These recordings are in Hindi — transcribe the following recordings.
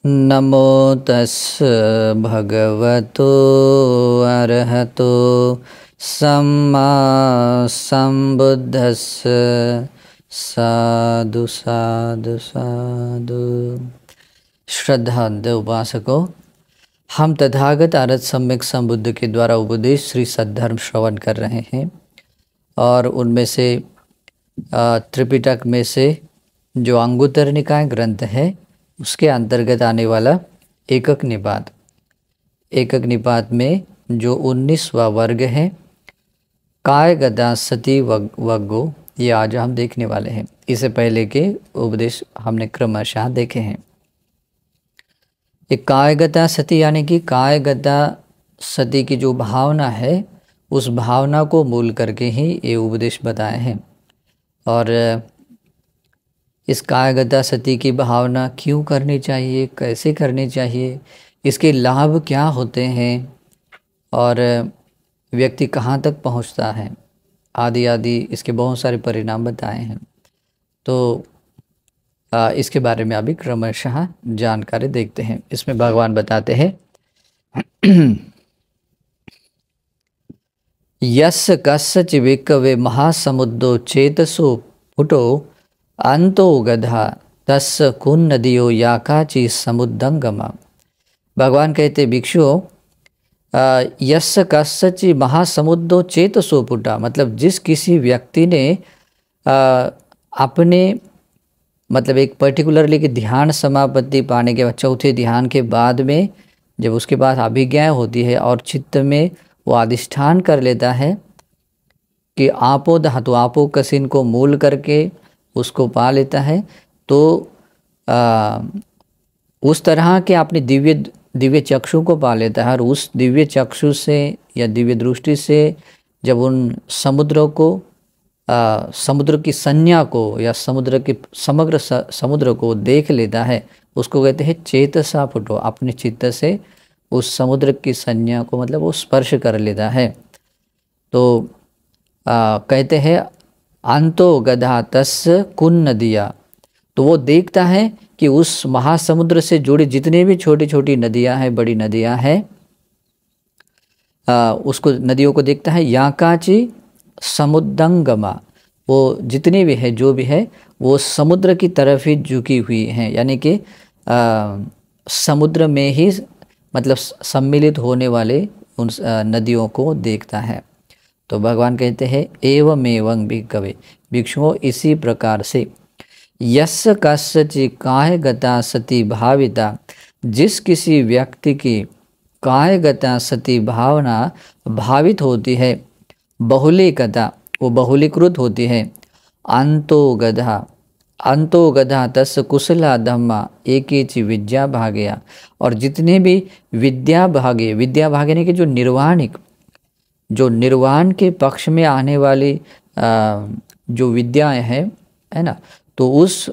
नमो तस् भगवतो अरहतो सम्मा संबुद्धस्स। साधु साधु साधु। श्रद्धांत उपासकों, हम तथागत आरत सम्यक संबुद्ध के द्वारा उपदेश श्री सद्धर्म श्रवण कर रहे हैं और उनमें से त्रिपिटक में से जो अंगुत्तर निकाय ग्रंथ है उसके अंतर्गत आने वाला एकक निपात में जो 19वां वर्ग है काय गदा सती वग्गो, ये आज हम देखने वाले हैं। इससे पहले के उपदेश हमने क्रमशः देखे हैं। एक कायगता सती यानी कि कायगता सती की जो भावना है उस भावना को मूल करके ही ये उपदेश बताए हैं। और इस कायगता सती की भावना क्यों करनी चाहिए, कैसे करनी चाहिए, इसके लाभ क्या होते हैं और व्यक्ति कहाँ तक पहुँचता है आदि आदि इसके बहुत सारे परिणाम बताए हैं। तो इसके बारे में अभी क्रमशः जानकारी देखते हैं। इसमें भगवान बताते हैं यस् कस्यचि विकवे महासमुद्रो चेतसो पुटो अंतो गधा तस्य कुन नदियो याकाची समुद्दंगमा। भगवान कहते भिक्षुओं, यस् कस्यचि महासमुद्रो चेतसो पुटा, मतलब जिस किसी व्यक्ति ने अपने मतलब एक पर्टिकुलरली कि ध्यान समापत्ति पाने के बाद चौथे ध्यान के बाद में जब उसके बाद अभिज्ञा होती है और चित्त में वो अधिष्ठान कर लेता है कि आपो धातु आपो कसिन को मूल करके उसको पा लेता है, तो उस तरह के अपने दिव्य चक्षु को पा लेता है। और उस दिव्य चक्षु से या दिव्य दृष्टि से जब उन समुद्रों को समुद्र की संज्ञा को या समुद्र के समग्र समुद्र को देख लेता है, उसको कहते हैं चेतसा फुटो। अपने चित्त से उस समुद्र की संज्ञा को मतलब वो स्पर्श कर लेता है। तो कहते हैं अंतो गधा तस्य कुन नदिया, तो वो देखता है कि उस महासमुद्र से जुड़ी जितने भी छोटी छोटी नदियाँ हैं, बड़ी नदियाँ हैं, उसको नदियों को देखता है। याकाची समुद्दंगमा, वो जितने भी है जो भी है वो समुद्र की तरफ ही झुकी हुई हैं, यानी कि समुद्र में ही मतलब सम्मिलित होने वाले उन नदियों को देखता है। तो भगवान कहते हैं एवमेवं भिक्खवे, भिक्षुओं इसी प्रकार से यस्य कस्यचि कायगता सती भाविता, जिस किसी व्यक्ति की कायगता सती भावना भावित होती है, बहुलीकता वो बहुलीकृत होती है, अंतो गधा तस् कुशला धम्मा एकेचि विद्या भागया, और जितने भी विद्या भागे ने कि जो निर्वाण के पक्ष में आने वाली जो विद्याएं हैं है ना, तो उस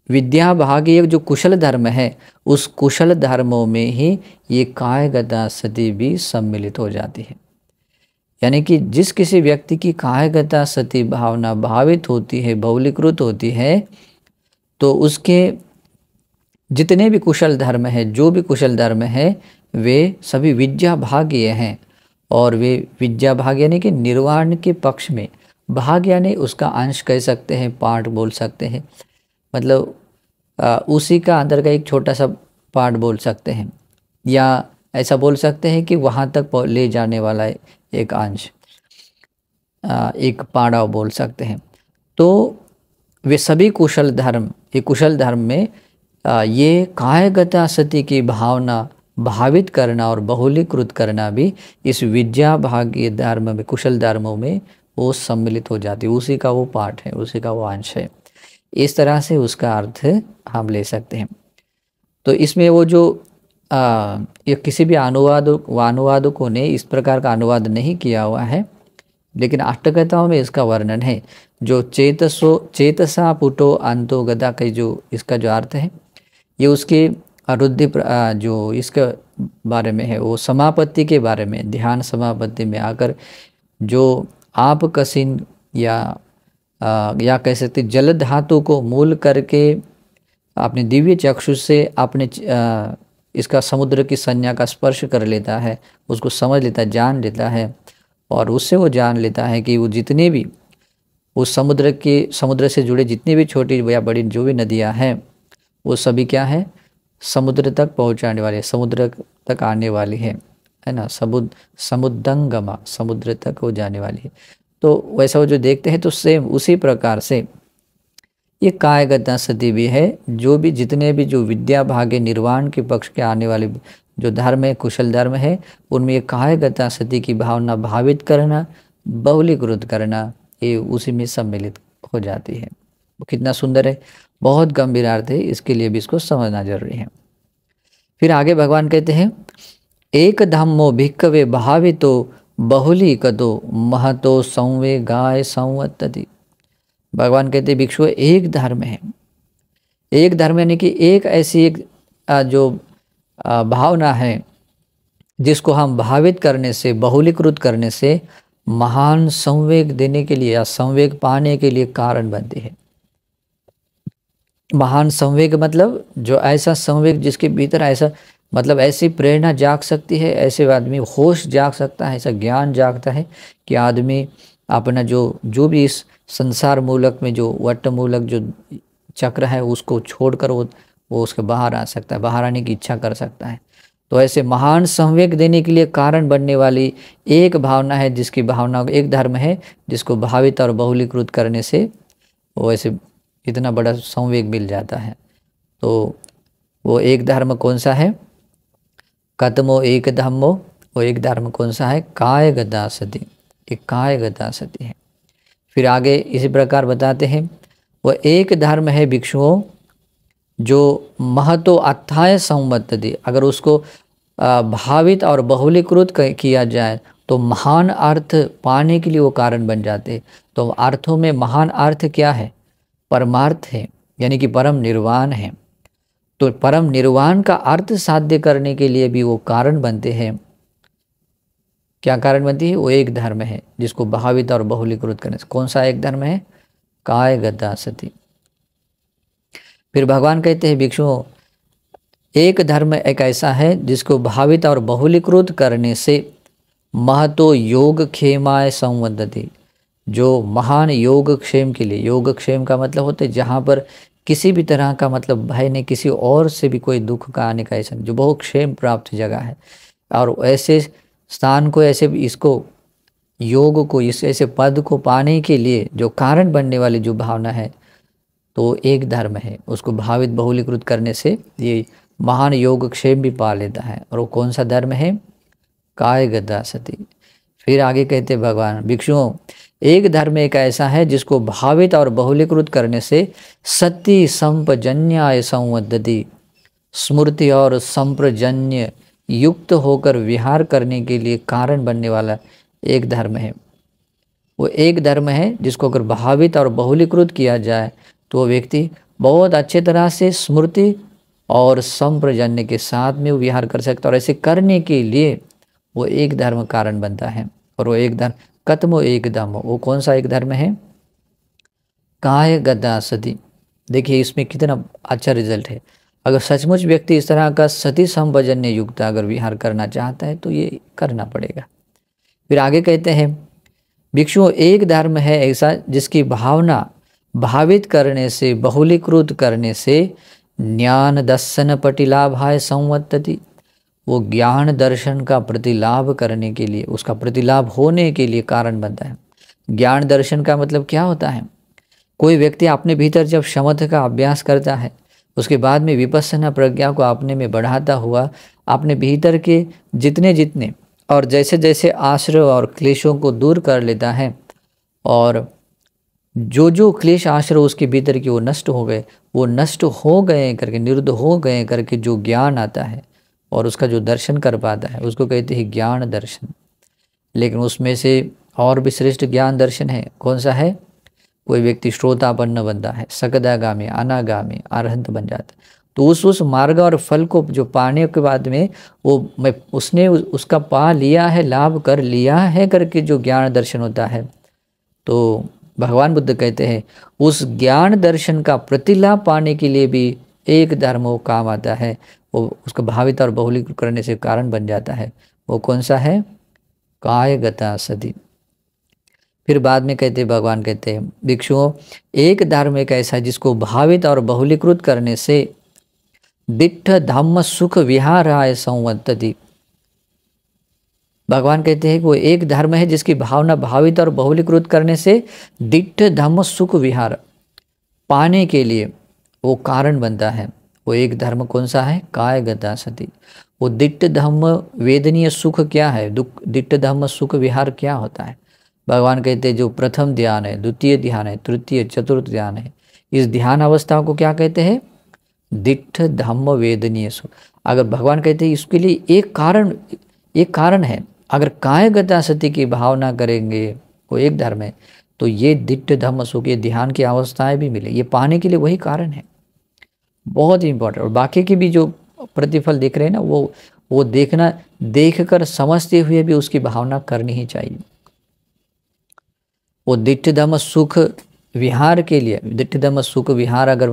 विद्या भागी जो कुशल धर्म है उस कुशल धर्मों में ही ये कायगता सती भी सम्मिलित हो जाती है। यानी कि जिस किसी व्यक्ति की कायगता सती भावना भावित होती है, बहुलीकृत होती है, तो उसके जितने भी कुशल धर्म है, जो भी कुशल धर्म है, वे सभी विद्या भाग्य हैं। और वे विद्या भाग्य यानी कि निर्वाण के पक्ष में, भाग्य यानी उसका अंश कह सकते हैं, पार्ट बोल सकते हैं, मतलब उसी का अंदर का एक छोटा सा पार्ट बोल सकते हैं, या ऐसा बोल सकते हैं कि वहाँ तक ले जाने वाला एक अंश, एक पाड़ा बोल सकते हैं। तो वे सभी कुशल धर्म, ये कुशल धर्म में ये कायगता सती की भावना भावित करना और बहुलीकृत करना भी इस विद्या भाग्य धर्म में, कुशल धर्मों में वो सम्मिलित हो जाती है, उसी का वो पार्ट है, उसी का वो अंश है। इस तरह से उसका अर्थ हम ले सकते हैं। तो इसमें वो जो ये किसी भी अनुवादकों ने इस प्रकार का अनुवाद नहीं किया हुआ है, लेकिन अष्टकथाओं में इसका वर्णन है। जो चेतसा पुटो अंतो गदा का जो इसका जो अर्थ है, ये उसके रुद्धि जो इसके बारे में है, वो समापत्ति के बारे में, ध्यान समापत्ति में आकर जो आप कसिन या कह सकते जल धातु को मूल करके अपने दिव्य चक्षु से अपने इसका समुद्र की संज्ञा का स्पर्श कर लेता है, उसको समझ लेता है, जान लेता है, और उससे वो जान लेता है कि वो जितने भी उस समुद्र से जुड़े जितनी भी छोटी या बड़ी जो भी नदियाँ हैं वो सभी क्या है, समुद्र तक पहुँचाने वाली है, समुद्र तक आने वाली है ना। समुद्रंगमा, समुद्र तक वो जाने वाली है। तो वैसा वो जो देखते हैं तो सेम उसी प्रकार से ये कायगता सती भी है। जो भी जितने भी जो विद्या भाग्य निर्वाण के पक्ष के आने वाले जो धर्म है, कुशल धर्म है, उनमें ये कायगता सती की भावना भावित करना, बहुलीकृत करना, ये उसी में सम्मिलित हो जाती है। वो कितना सुंदर है, बहुत गंभीर अर्थ है, इसके लिए भी इसको समझना जरूरी है। फिर आगे भगवान कहते हैं एक धम्मो भिक्खवे भावितो बहुलीकतो महतो संवेगाय संवत्तति। भगवान कहते हैं भिक्षु एक धर्म है, एक धर्म यानी कि एक ऐसी एक जो भावना है जिसको हम भावित करने से, बहुलीकृत करने से महान संवेग देने के लिए या संवेग पाने के लिए कारण बनती है। महान संवेग मतलब जो ऐसा संवेग जिसके भीतर ऐसा मतलब ऐसी प्रेरणा जाग सकती है, ऐसे आदमी होश जाग सकता है, ऐसा ज्ञान जागता है कि आदमी अपना जो भी इस संसार मूलक में जो वट मूलक जो चक्र है उसको छोड़कर वो उसके बाहर आ सकता है, बाहर आने की इच्छा कर सकता है। तो ऐसे महान संवेग देने के लिए कारण बनने वाली एक भावना है, जिसकी भावना एक धर्म है जिसको भावित और बहुलीकृत करने से वो ऐसे इतना बड़ा संवेग मिल जाता है। तो वो एक धर्म कौन सा है? कतमो एक धम्मो, वो एक धर्म कौन सा है? कायगता सती, एक कायगता सती है। फिर आगे इसी प्रकार बताते हैं वो एक धर्म है भिक्षुओं जो महतो अथाय संवत्तति, अगर उसको भावित और बहुलीकृत किया जाए तो महान अर्थ पाने के लिए वो कारण बन जाते हैं। तो अर्थों में महान अर्थ क्या है? परमार्थ है, यानी कि परम निर्वाण है। तो परम निर्वाण का अर्थ साध्य करने के लिए भी वो कारण बनते हैं। क्या कारण बनती है? वो एक धर्म है जिसको भावित और बहुलीकृत करने से। कौन सा एक धर्म है? कायगता सती। फिर भगवान कहते हैं भिक्षुओं एक धर्म एक ऐसा है जिसको भावित और बहुलीकृत करने से महतो योग क्षेमाय संवदति, जो महान योग क्षेम के लिए, योग क्षेम का मतलब होता है जहाँ पर किसी भी तरह का मतलब भय नहीं, किसी और से भी कोई दुख का आने का ऐसा, जो बहुत क्षेम प्राप्त जगह है। और ऐसे स्थान को, ऐसे इसको योग को, इस ऐसे पद को पाने के लिए जो कारण बनने वाली जो भावना है तो एक धर्म है, उसको भावित बहुलीकृत करने से ये महान योग क्षेम भी पा लेता है। और वो कौन सा धर्म है? कायगता सती। फिर आगे कहते भगवान भिक्षुओं एक धर्म एक ऐसा है जिसको भावित और बहुलीकृत करने से सती संपजन्याय संवदति, स्मृति और संप्रजन्य युक्त होकर विहार करने के लिए कारण बनने वाला एक धर्म है। वो एक धर्म है जिसको अगर भावित और बहुलीकृत किया जाए तो व्यक्ति बहुत अच्छे तरह से स्मृति और संप्रजन्य के साथ में वो विहार कर सकता है। और ऐसे करने के लिए वो एक धर्म कारण बनता है। और वो एक धर्म कतमो एक धर्म, वो कौन सा एक धर्म है? कायगता सती। देखिए इसमें कितना अच्छा रिजल्ट है। अगर सचमुच व्यक्ति इस तरह का सती संपजन्य युक्त अगर विहार करना चाहता है तो ये करना पड़ेगा। फिर आगे कहते हैं भिक्षुओं एक धर्म है ऐसा जिसकी भावना भावित करने से, बहुलीकृत करने से ज्ञान दर्शन प्रतिलाभाय संवत्तति, वो ज्ञान दर्शन का प्रतिलाभ करने के लिए, उसका प्रतिलाभ होने के लिए कारण बनता है। ज्ञान दर्शन का मतलब क्या होता है? कोई व्यक्ति अपने भीतर जब शमथ का अभ्यास करता है, उसके बाद में विपස්සना प्रज्ञा को अपने में बढ़ाता हुआ अपने भीतर के जितने जितने और जैसे जैसे आश्रय और क्लेशों को दूर कर लेता है, और जो जो क्लेश आश्रय उसके भीतर की वो नष्ट हो गए, वो नष्ट हो गए करके, निरुद्ध हो गए करके जो ज्ञान आता है और उसका जो दर्शन कर पाता है उसको कहते हैं ज्ञान दर्शन। लेकिन उसमें से और भी श्रेष्ठ ज्ञान दर्शन है। कौन सा है? कोई व्यक्ति श्रोतापन्न बनता है, सकदागामी, अनागामी, अरहंत बन जाता है। तो उस मार्ग और फल को जो पाने के बाद में वो उसने उसका पा लिया है, लाभ कर लिया है करके जो ज्ञान दर्शन होता है, तो भगवान बुद्ध कहते हैं उस ज्ञान दर्शन का प्रतिलाभ पाने के लिए भी एक धर्म वो काम आता है, वो उसको भावित और बहुलीकृत करने से कारण बन जाता है, वो कौन सा है? कायगता सती। फिर बाद में कहते भगवान कहते हैं भिक्षुओं, एक धर्म एक ऐसा है जिसको भावित और बहुलीकृत करने से दिट्ठ धम्म सुख विहाराय संवर्तति। भगवान कहते हैं कि वो एक धर्म है जिसकी भावना भावित और बहुलीकृत करने से दिट्ठ धम्म सुख विहार पाने के लिए वो कारण बनता है। वो एक धर्म कौन सा है? कायगता सती। वो दिट्ठ धम्म वेदनीय सुख क्या है? दिट्ठ धम्म सुख विहार क्या होता है? भगवान कहते हैं जो प्रथम ध्यान है, द्वितीय ध्यान है, तृतीय चतुर्थ ध्यान है, इस ध्यान अवस्था को क्या कहते हैं? दिट्ठ धम्म वेदनीय सुख। अगर भगवान कहते हैं इसके लिए एक कारण है, अगर कायगता सती की भावना करेंगे, वो एक धर्म है, तो ये दिट्ठ धम्म सुख, ये ध्यान की अवस्थाएं भी मिले, ये पाने के लिए वही कारण है। बहुत ही इंपॉर्टेंट। और बाकी के भी जो प्रतिफल देख रहे हैं ना, वो देखकर समझते हुए भी उसकी भावना करनी ही चाहिए। वो दिट्ठ धम्म सुख विहार के लिए, दिट्ठ धम्म सुख विहार अगर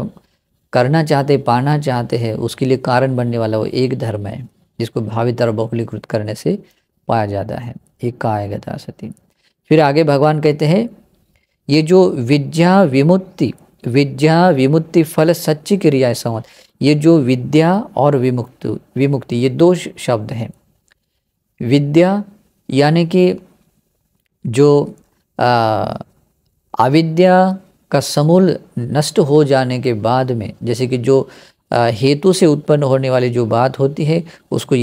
करना चाहते, पाना चाहते हैं, उसके लिए कारण बनने वाला वो एक धर्म है जिसको भावित और बहुलीकृत करने से पाया जाता है, एक कायगता सती। फिर आगे भगवान कहते हैं ये जो विद्या विमुक्ति फल सच्ची क्रिया संवत, ये जो विद्या और विमुक्ति ये दो शब्द हैं। विद्या यानी कि जो अविद्या का समूल नष्ट हो जाने के बाद में, जैसे कि जो हेतु से उत्पन्न होने वाली जो बात होती है उसको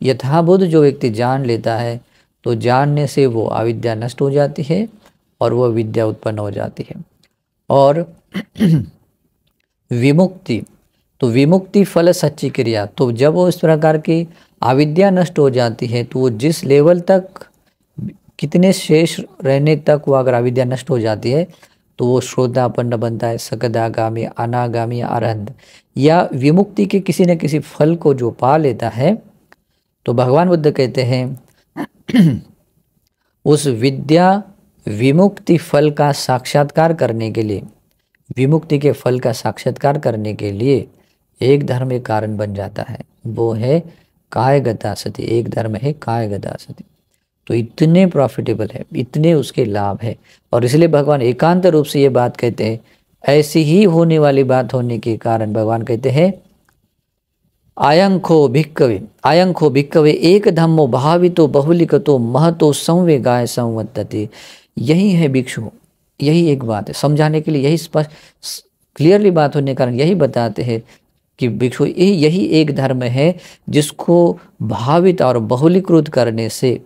यथाभूत जो व्यक्ति जान लेता है, तो जानने से वो अविद्या नष्ट हो जाती है और वो विद्या उत्पन्न हो जाती है। और विमुक्ति, तो विमुक्ति फल सच्ची क्रिया, तो जब वो इस प्रकार की अविद्या नष्ट हो जाती है तो वो जिस लेवल तक, कितने शेष रहने तक वो अगर अविद्या नष्ट हो जाती है तो वो श्रोतापन्न बनता है, सकदागामी, अनागामी, अरहंत, या विमुक्ति के किसी न किसी फल को जो पा लेता है, तो भगवान बुद्ध कहते हैं उस विद्या विमुक्ति फल का साक्षात्कार करने के लिए, विमुक्ति के फल का साक्षात्कार करने के लिए एक धर्म एक कारण बन जाता है, वो है कायगता सती। एक धर्म है कायगता सती। तो इतने प्रॉफिटेबल है, इतने उसके लाभ है, और इसलिए भगवान एकांत रूप से ये बात कहते हैं। ऐसी ही होने वाली बात होने के कारण भगवान कहते हैं आयंखो भिक्कवे एक धम्मो भावितो बहुलिकतो महतो संवेगाय संवर्तते। यही है भिक्षु, यही एक बात है समझाने के लिए, यही स्पष्ट क्लियरली बात होने के कारण यही बताते हैं कि भिक्षु यही एक धर्म है जिसको भावित और बहुलीकृत करने से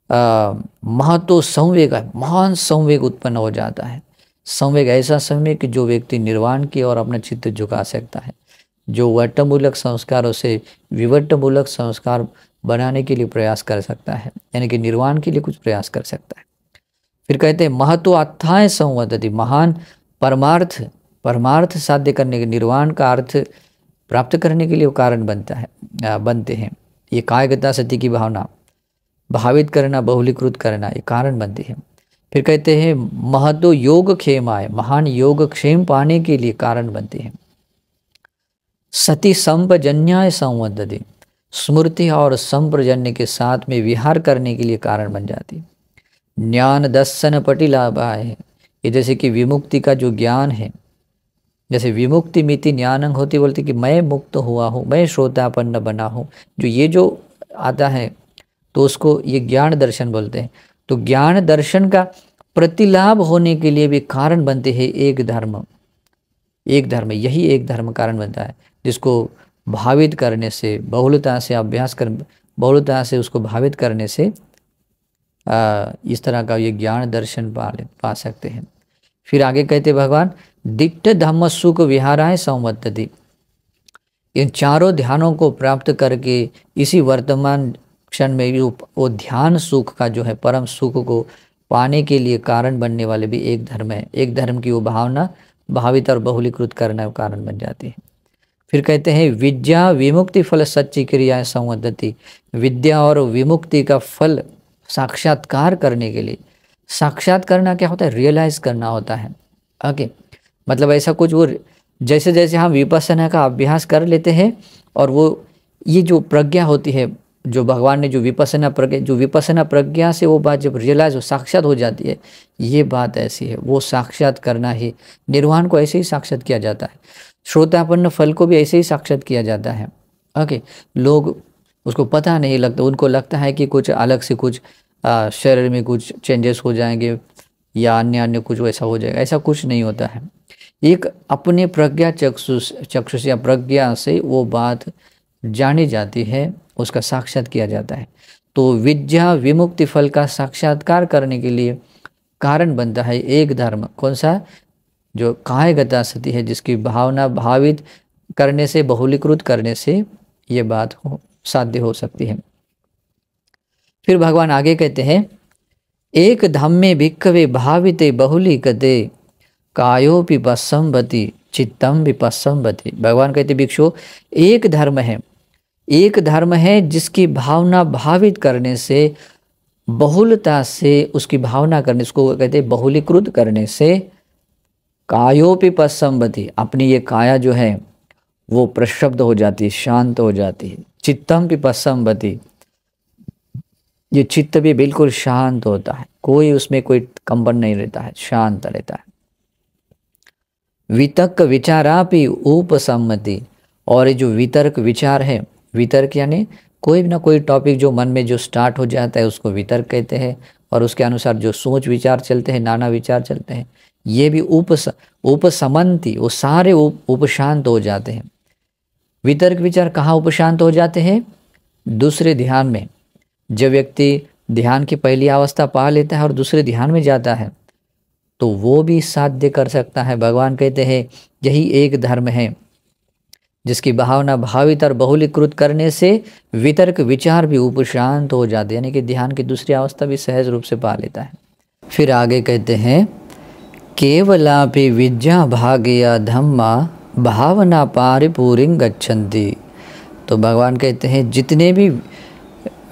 महतो संवेग, महान संवेग उत्पन्न हो जाता है। संवेग ऐसा संवेग कि जो व्यक्ति निर्वाण की ओर अपना चित्त झुका सकता है, जो वट्टमूलक संस्कारों से विवट्टमूलक संस्कार बनाने के लिए प्रयास कर सकता है, यानी कि निर्वाण के लिए कुछ प्रयास कर सकता है। फिर कहते हैं महतो अत्थाय संवर्तति, महान परमार्थ साध्य करने के, निर्वाण का अर्थ प्राप्त करने के लिए वो कारण बनते हैं। ये कायगता सती की भावना भावित करना, बहुलीकृत करना, ये कारण बनती है। फिर कहते हैं महतो योग क्षेमाय, महान योग क्षेम पाने के लिए कारण बनते हैं। सती संप्रजन्याय संवर्धति, स्मृति और संप्रजन्य के साथ में विहार करने के लिए कारण बन जाती है। ज्ञान दर्शन पटिलाभाय, ये जैसे कि विमुक्ति का जो ज्ञान है, जैसे विमुक्ति मिति ज्ञानंग होती, बोलती कि मैं मुक्त हुआ हूँ, मैं श्रोतापन्न बना हूँ, जो ये जो आता है तो उसको ये ज्ञान दर्शन बोलते हैं। तो ज्ञान दर्शन का प्रतिलाभ होने के लिए भी कारण बनते हैं एक धर्म, यही एक धर्म कारण बनता है, जिसको भावित करने से, बहुलता से अभ्यास कर, बहुलता से उसको भावित करने से इस तरह का ये ज्ञान दर्शन पा सकते हैं। फिर आगे कहते भगवान दिट्ठ धम्म सुख विहाराय संवर्तति, इन चारों ध्यानों को प्राप्त करके इसी वर्तमान क्षण में भी वो ध्यान सुख का जो है परम सुख को पाने के लिए कारण बनने वाले भी एक धर्म है। एक धर्म की वो भावना भावित और बहुलीकृत करने का कारण बन जाती है। फिर कहते हैं विद्या विमुक्ति फल सच्ची क्रियाएं संवर्धति, विद्या और विमुक्ति का फल साक्षात्कार करने के लिए, साक्षात करना क्या होता है? रियलाइज करना होता है। ओके, मतलब ऐसा कुछ वो जैसे जैसे हम विपස්සना का अभ्यास कर लेते हैं और वो ये जो प्रज्ञा होती है, जो भगवान ने जो विपස්සना प्रज्ञा से वो बात जब रियलाइज हो, साक्षात हो जाती है, ये बात ऐसी है, वो साक्षात करना ही, निर्वाण को ऐसे ही साक्षात किया जाता है, श्रोतापन्न फल को भी ऐसे ही साक्षात किया जाता है। ओके, लोग उसको पता नहीं लगता, उनको लगता है कि कुछ अलग से कुछ शरीर में कुछ चेंजेस हो जाएंगे या अन्य कुछ वैसा हो जाएगा, ऐसा कुछ नहीं होता है। एक अपने प्रज्ञा चक्षुष या प्रज्ञा से वो बात जानी जाती है, उसका साक्षात किया जाता है। तो विद्या विमुक्ति फल का साक्षात्कार करने के लिए कारण बनता है एक धर्म, कौन सा? जो कायगता सती है, जिसकी भावना भावित करने से, बहुलीकृत करने से ये बात साध्य हो सकती है। फिर भगवान आगे कहते हैं, एक धम्मे भिक्खवे भाविते बहुलीकते कायोपि पस्संभति चित्तम विपस्संभति। भगवान कहते भिक्षु, एक धर्म है, एक धर्म है जिसकी भावना भावित करने से, बहुलता से उसकी भावना करने, इसको कहते बहुलीकृत करने से, कायोपि पस्संभति, अपनी ये काया जो है वो प्रक्षुब्ध हो जाती है, शांत हो जाती है। चित्तम विपस्संभति, ये चित्त भी बिल्कुल शांत होता है, कोई उसमें कोई कंपन नहीं रहता है, शांत रहता है। वितर्क विचारापि उपसम्मति, और ये जो वितर्क विचार है, वितर्क यानी कोई ना कोई टॉपिक जो मन में जो स्टार्ट हो जाता है उसको वितर्क कहते हैं, और उसके अनुसार जो सोच विचार चलते हैं, नाना विचार चलते हैं, ये भी उपसमंति, वो सारे उपशांत हो जाते हैं। वितर्क विचार कहाँ उपशांत हो जाते हैं? दूसरे ध्यान में। जब व्यक्ति ध्यान की पहली अवस्था पा लेता है और दूसरे ध्यान में जाता है तो वो भी साध्य कर सकता है। भगवान कहते हैं यही एक धर्म है जिसकी भावना भावित और बहुलीकृत करने से वितर्क विचार भी उपशांत हो जाते, यानी कि ध्यान की दूसरी अवस्था भी सहज रूप से पा लेता है। फिर आगे कहते हैं, केवलापि विद्या भाग्य धम्मा भावना पारिपूरिं गच्छन्ति। तो भगवान कहते हैं जितने भी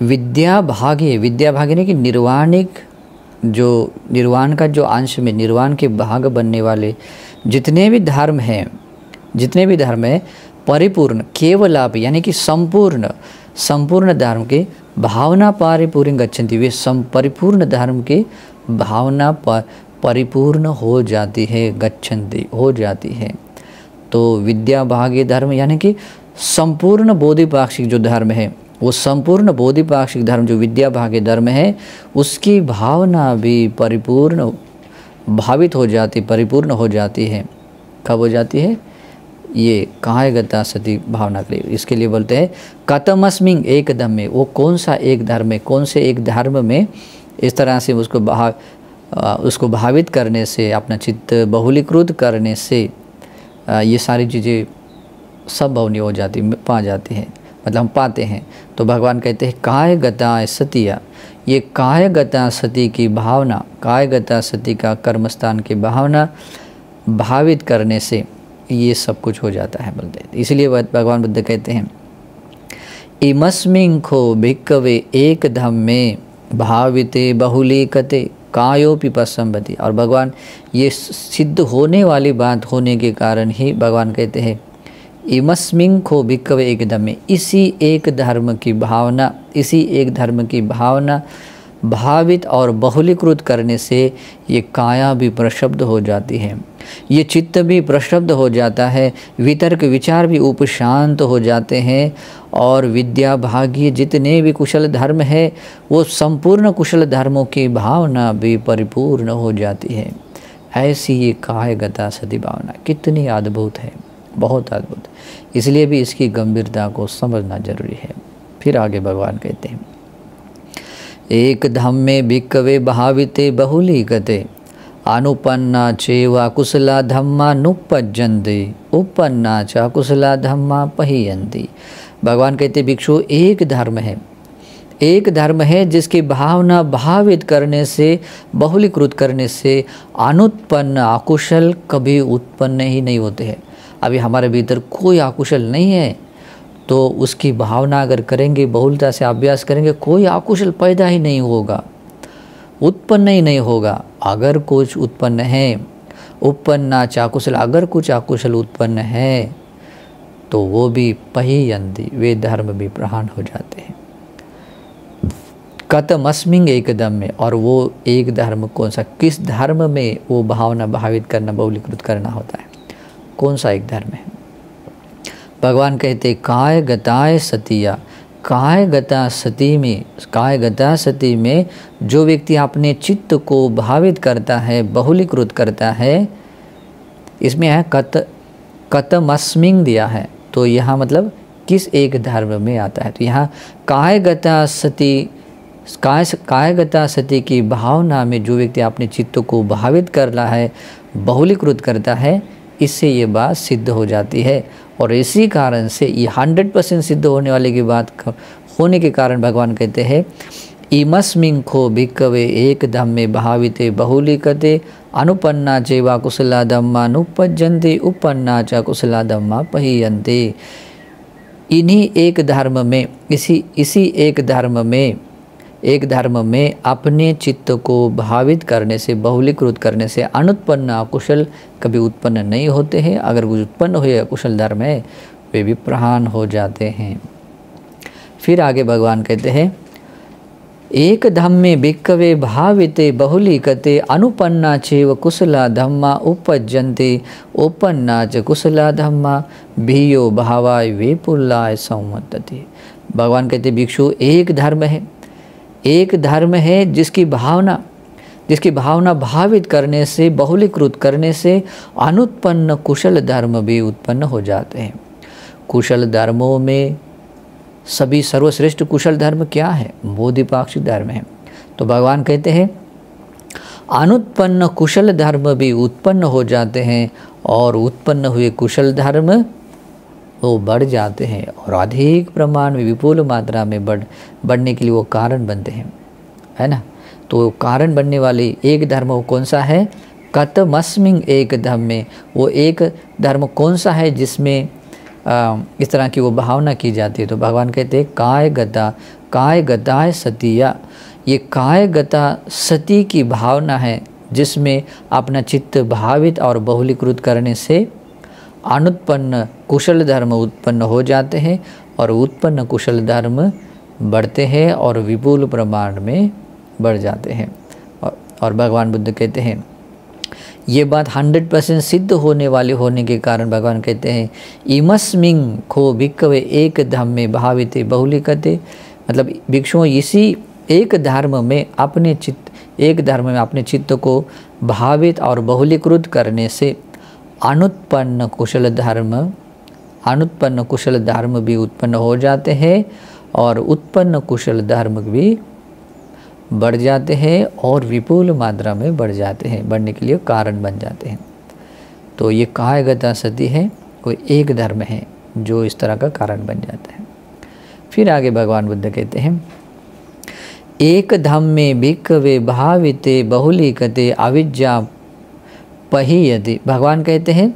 विद्या भाग्य नहीं कि निर्वाणिक, जो निर्वाण का जो अंश में निर्वाण के भाग बनने वाले जितने भी धर्म हैं, परिपूर्ण, केवलाप यानी कि संपूर्ण धर्म के भावना पारिपूर्ण गच्छन्ति, वे परिपूर्ण धर्म के भावना परिपूर्ण हो जाती है, गच्छन्ति हो जाती है। तो विद्या भाग्य धर्म यानी कि संपूर्ण बोधिपाक्षिक जो धर्म है, वो संपूर्ण बोधिपाक्षिक धर्म जो विद्या भाग्य धर्म है, उसकी भावना भी परिपूर्ण भावित हो जाती, परिपूर्ण हो जाती है। कब हो जाती है? ये कायगता सती भावना के लिए। इसके लिए बोलते हैं कतमस्मिंग एक धर्म में, वो कौन सा एक धर्म है, कौन से एक धर्म में इस तरह से उसको भावित करने से, अपना चित्त बहुलीकृत करने से ये सारी चीज़ें संभवनीय हो जाती, पा जाती हैं, मतलब हम पाते हैं। तो भगवान कहते हैं कायगता सतिया, ये कायगता सती की भावना, कायगता सती का कर्मस्थान की भावना भावित करने से ये सब कुछ हो जाता है बोलते हैं। इसलिए भगवान बुद्ध कहते हैं इमस्मिं खो भिक्कवे एक धम्मे भाविते बहुलीकते कायोपि पस्संभति। और भगवान ये सिद्ध होने वाली बात होने के कारण ही भगवान कहते हैं इमस्मिं खो भिक्कवे एक धम्मे, इसी एक धर्म की भावना, इसी एक धर्म की भावना भावित और बहुलीकृत करने से ये काया भी प्रक्षुब्ध हो जाती है, ये चित्त भी प्रक्षुब्ध हो जाता है, वितर्क विचार भी उपशांत हो जाते हैं, और विद्या भाग्य जितने भी कुशल धर्म है वो संपूर्ण कुशल धर्मों की भावना भी परिपूर्ण हो जाती है। ऐसी ये कायगता सती भावना कितनी अद्भुत है, बहुत अद्भुत। इसलिए भी इसकी गंभीरता को समझना जरूरी है। फिर आगे भगवान कहते हैं एक धम्मे भिक्कवे भाविते बहुलीकते अनुपन्ना चेवा कुशला धम्मा नुपज्जन्ति उपन्ना च कुशला धम्मा पहियन्ति। भगवान कहते भिक्षु एक धर्म है जिसकी भावना भावित करने से, बहुलीकृत करने से अनुत्पन्न अकुशल कभी उत्पन्न ही नहीं होते हैं। अभी हमारे भीतर कोई अकुशल नहीं है तो उसकी भावना अगर करेंगे, बहुलता से अभ्यास करेंगे, कोई अकुशल पैदा ही नहीं होगा, उत्पन्न ही नहीं होगा। अगर कुछ उत्पन्न है उपन्ना चाकुशल, अगर कुछ अकुशल उत्पन्न है तो वो भी पहियन्ति, वे धर्म भी प्रहान हो जाते हैं। कतमस्मिंग एकदम में, और वो एक धर्म कौन सा, किस धर्म में वो भावना भावित करना, बहुलीकृत करना होता है, कौन सा एक धर्म है। भगवान कहते काय गताय सतिया, काय गता सती में, काय गता सती में जो व्यक्ति अपने चित्त को भावित करता है, बहुलीकृत करता है, इसमें है कतमस्मिंग दिया है, तो यहाँ मतलब किस एक धर्म में आता है। तो यहाँ काय गता सती, काय गता सती की भावना में जो व्यक्ति अपने चित्त को भावित कर रहा है, बहुलीकृत करता है, इससे ये बात सिद्ध हो जाती है। और इसी कारण से ये 100% सिद्ध होने वाले की बात होने के कारण भगवान कहते हैं इमस्मिं खो भिक्कवे एक धम्मे भाविते बहुलीकते अनुपन्ना चैवा कुशला धम्मा नुपज्जन्ते उपन्ना च कुशला धम्मा पहियन्ते। इन्हीं एक धर्म में, इसी एक धर्म में अपने चित्त को भावित करने से, बहुलीकृत करने से अनुत्पन्न अकुशल कभी उत्पन्न नहीं होते हैं। अगर कुछ उत्पन्न हुए अकुशल धर्म है वे भी प्रहान हो जाते हैं। फिर आगे भगवान कहते हैं एक धम्मे भिक्कवे भाविते बहुलीकते अनुपन्ना चैव कुशला धम्मा उपज्जन्ते उपन्ना च कुशला धम्मा भियो भावाय विपुलाय संवर्तते। भगवान कहते भिक्षु एक धर्म है, एक धर्म है जिसकी भावना भावित करने से, बहुलीकृत करने से अनुत्पन्न कुशल धर्म भी उत्पन्न हो जाते हैं। कुशल धर्मों में सभी सर्वश्रेष्ठ कुशल धर्म क्या है, बोधिपाक्षिक धर्म है। तो भगवान कहते हैं अनुत्पन्न कुशल धर्म भी उत्पन्न हो जाते हैं और उत्पन्न हुए कुशल धर्म वो बढ़ जाते हैं और अधिक प्रमाण में, विपुल मात्रा में बढ़ने के लिए वो कारण बनते हैं, है ना। तो कारण बनने वाले एक धर्म वो कौन सा है, कतमस्मिंग एक धर्म में, वो एक धर्म कौन सा है जिसमें इस तरह की वो भावना की जाती है। तो भगवान कहते हैं काय गताय सतिया, ये काय गता सती की भावना है जिसमें अपना चित्त भावित और बहुलीकृत करने से अनुत्पन्न कुशल धर्म उत्पन्न हो जाते हैं और उत्पन्न कुशल धर्म बढ़ते हैं और विपुल प्रमाण में बढ़ जाते हैं। और भगवान बुद्ध कहते हैं ये बात 100% सिद्ध होने वाले होने के कारण भगवान कहते हैं इमस्मिंग खो भिक्कवे एक धम्मे भाविते बहुलीकते, मतलब भिक्षुओं इसी एक धर्म में अपने चित्त को भावित और बहुलीकृत करने से अनुत्पन्न कुशल धर्म भी उत्पन्न हो जाते हैं और उत्पन्न कुशल धर्म भी बढ़ जाते हैं और विपुल मात्रा में बढ़ जाते हैं, बढ़ने के लिए कारण बन जाते हैं। तो ये कायगता सती है, कोई एक धर्म है जो इस तरह का कारण बन जाता है। फिर आगे भगवान बुद्ध कहते हैं एक धम्मे भिक्खवे भाविते बहुलीकते अविद्या पहियति। भगवान कहते हैं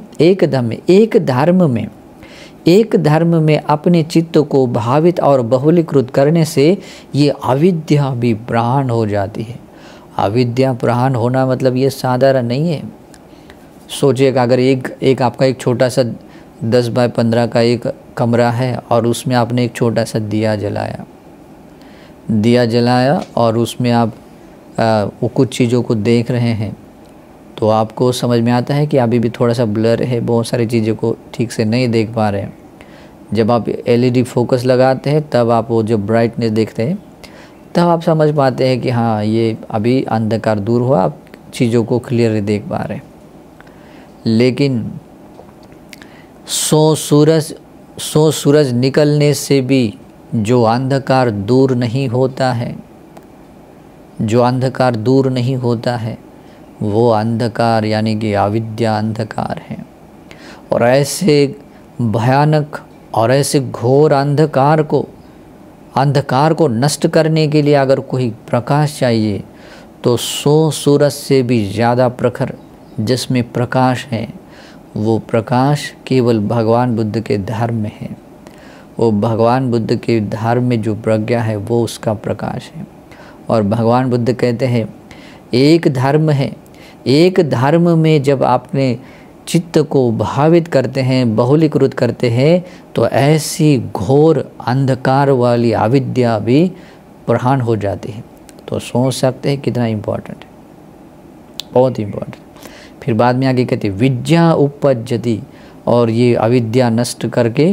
एक धर्म में अपने चित्त को भावित और बहुलीकृत करने से ये अविद्या भी प्रहान हो जाती है। अविद्या प्रहान होना मतलब ये साधारण नहीं है। सोचिएगा अगर एक आपका एक छोटा सा 10 बाय 15 का एक कमरा है और उसमें आपने एक छोटा सा दिया जलाया और उसमें आप वो कुछ चीज़ों को देख रहे हैं, तो आपको समझ में आता है कि अभी भी थोड़ा सा ब्लर है, बहुत सारी चीज़ों को ठीक से नहीं देख पा रहे हैं। जब आप LED फोकस लगाते हैं तब आप वो जो ब्राइटनेस देखते हैं तब आप समझ पाते हैं कि हाँ ये अभी अंधकार दूर हुआ, आप चीज़ों को क्लियरली देख पा रहे हैं। लेकिन सौ सूरज निकलने से भी जो अंधकार दूर नहीं होता है वो अंधकार यानी कि अविद्या अंधकार है। और ऐसे भयानक और ऐसे घोर अंधकार को नष्ट करने के लिए अगर कोई प्रकाश चाहिए तो 100 सूरज से भी ज़्यादा प्रखर जिसमें प्रकाश है, वो प्रकाश केवल भगवान बुद्ध के धर्म में है। वो भगवान बुद्ध के धर्म में जो प्रज्ञा है वो उसका प्रकाश है। और भगवान बुद्ध कहते हैं एक धर्म है एक धर्म में जब आपने चित्त को भावित करते हैं, बहुलीकृत करते हैं, तो ऐसी घोर अंधकार वाली अविद्या भी प्रहान हो जाती है। तो सोच सकते हैं कितना इम्पोर्टेंट है, बहुत इम्पोर्टेंट। फिर बाद में आगे कहते विद्या उपपज्यति, और ये अविद्या नष्ट करके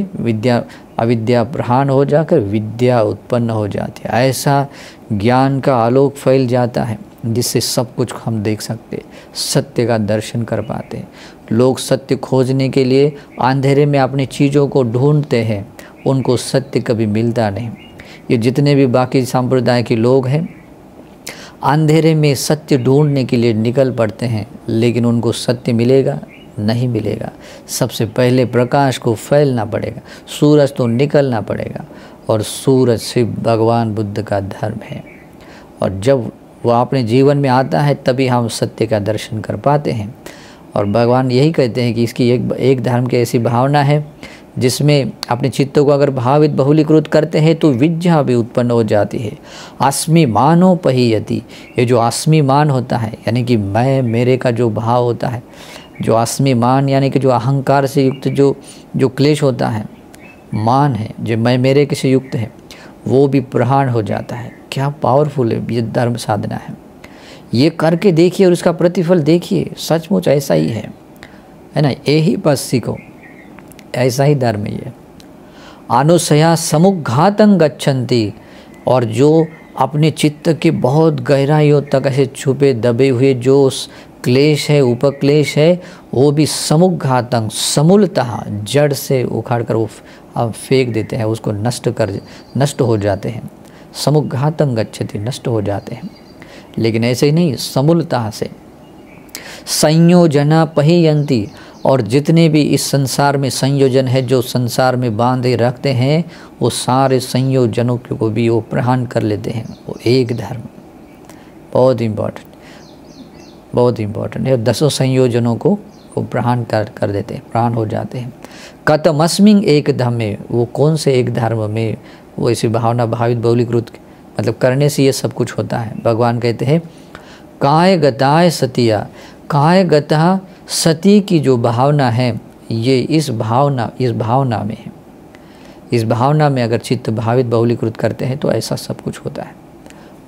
अविद्या प्रहान हो जाकर विद्या उत्पन्न हो जाती है। ऐसा ज्ञान का आलोक फैल जाता है जिससे सब कुछ हम देख सकते, सत्य का दर्शन कर पाते हैं। लोग सत्य खोजने के लिए अंधेरे में अपनी चीज़ों को ढूंढते हैं, उनको सत्य कभी मिलता नहीं। ये जितने भी बाकी संप्रदाय के लोग हैं अंधेरे में सत्य ढूंढने के लिए निकल पड़ते हैं, लेकिन उनको सत्य मिलेगा नहीं मिलेगा। सबसे पहले प्रकाश को फैलना पड़ेगा, सूरज तो निकलना पड़ेगा, और सूरज से भगवान बुद्ध का धर्म है। और जब वो अपने जीवन में आता है तभी हम सत्य का दर्शन कर पाते हैं। और भगवान यही कहते हैं कि इसकी एक धर्म की ऐसी भावना है जिसमें अपने चित्तों को अगर भावित बहुलीकृत करते हैं तो विद्या भी उत्पन्न हो जाती है। अस्मि मानो पहियति, ये जो अस्मि मान होता है यानी कि मैं मेरे का जो भाव होता है, जो अस्मि मान यानी कि जो अहंकार से युक्त जो क्लेश होता है, मान है जो मैं मेरे के से युक्त है, वो भी प्रहान हो जाता है। क्या पावरफुल है ये धर्म साधना है। ये करके देखिए और उसका प्रतिफल देखिए, सचमुच ऐसा ही है ना। यही बस सीखो, ऐसा ही धर्म है। अनुसया समुघातं गच्छन्ति, और जो अपने चित्त के बहुत गहराइयों तक ऐसे छुपे दबे हुए जो क्लेश है, उपक्लेश है, वो भी समुघातं समूलतः जड़ से उखाड़ कर वो फेंक देते हैं, उसको नष्ट हो जाते हैं। समुघातं गच्छति, नष्ट हो जाते हैं। लेकिन ऐसे ही नहीं, समूलतः से। संयोजना पहियन्ति, और जितने भी इस संसार में संयोजन है, जो संसार में बांधे रखते हैं, वो सारे संयोजनों को भी वो प्रहान कर लेते हैं। वो एक धर्म बहुत इम्पोर्टेंट, बहुत इम्पोर्टेंट है। 10 संयोजनों को वो प्रहान कर देते हैं, प्रहान हो जाते हैं। कतमस्मिन् एक धम्मे, वो कौन से एक धर्म में, वो ऐसी भावना भावित बहुलीकृत मतलब करने से ये सब कुछ होता है। भगवान कहते हैं काय गताय सतिया, काय गता सती की जो भावना है, ये इस भावना में है। इस भावना में अगर चित्त भावित बहुलीकृत करते हैं तो ऐसा सब कुछ होता है।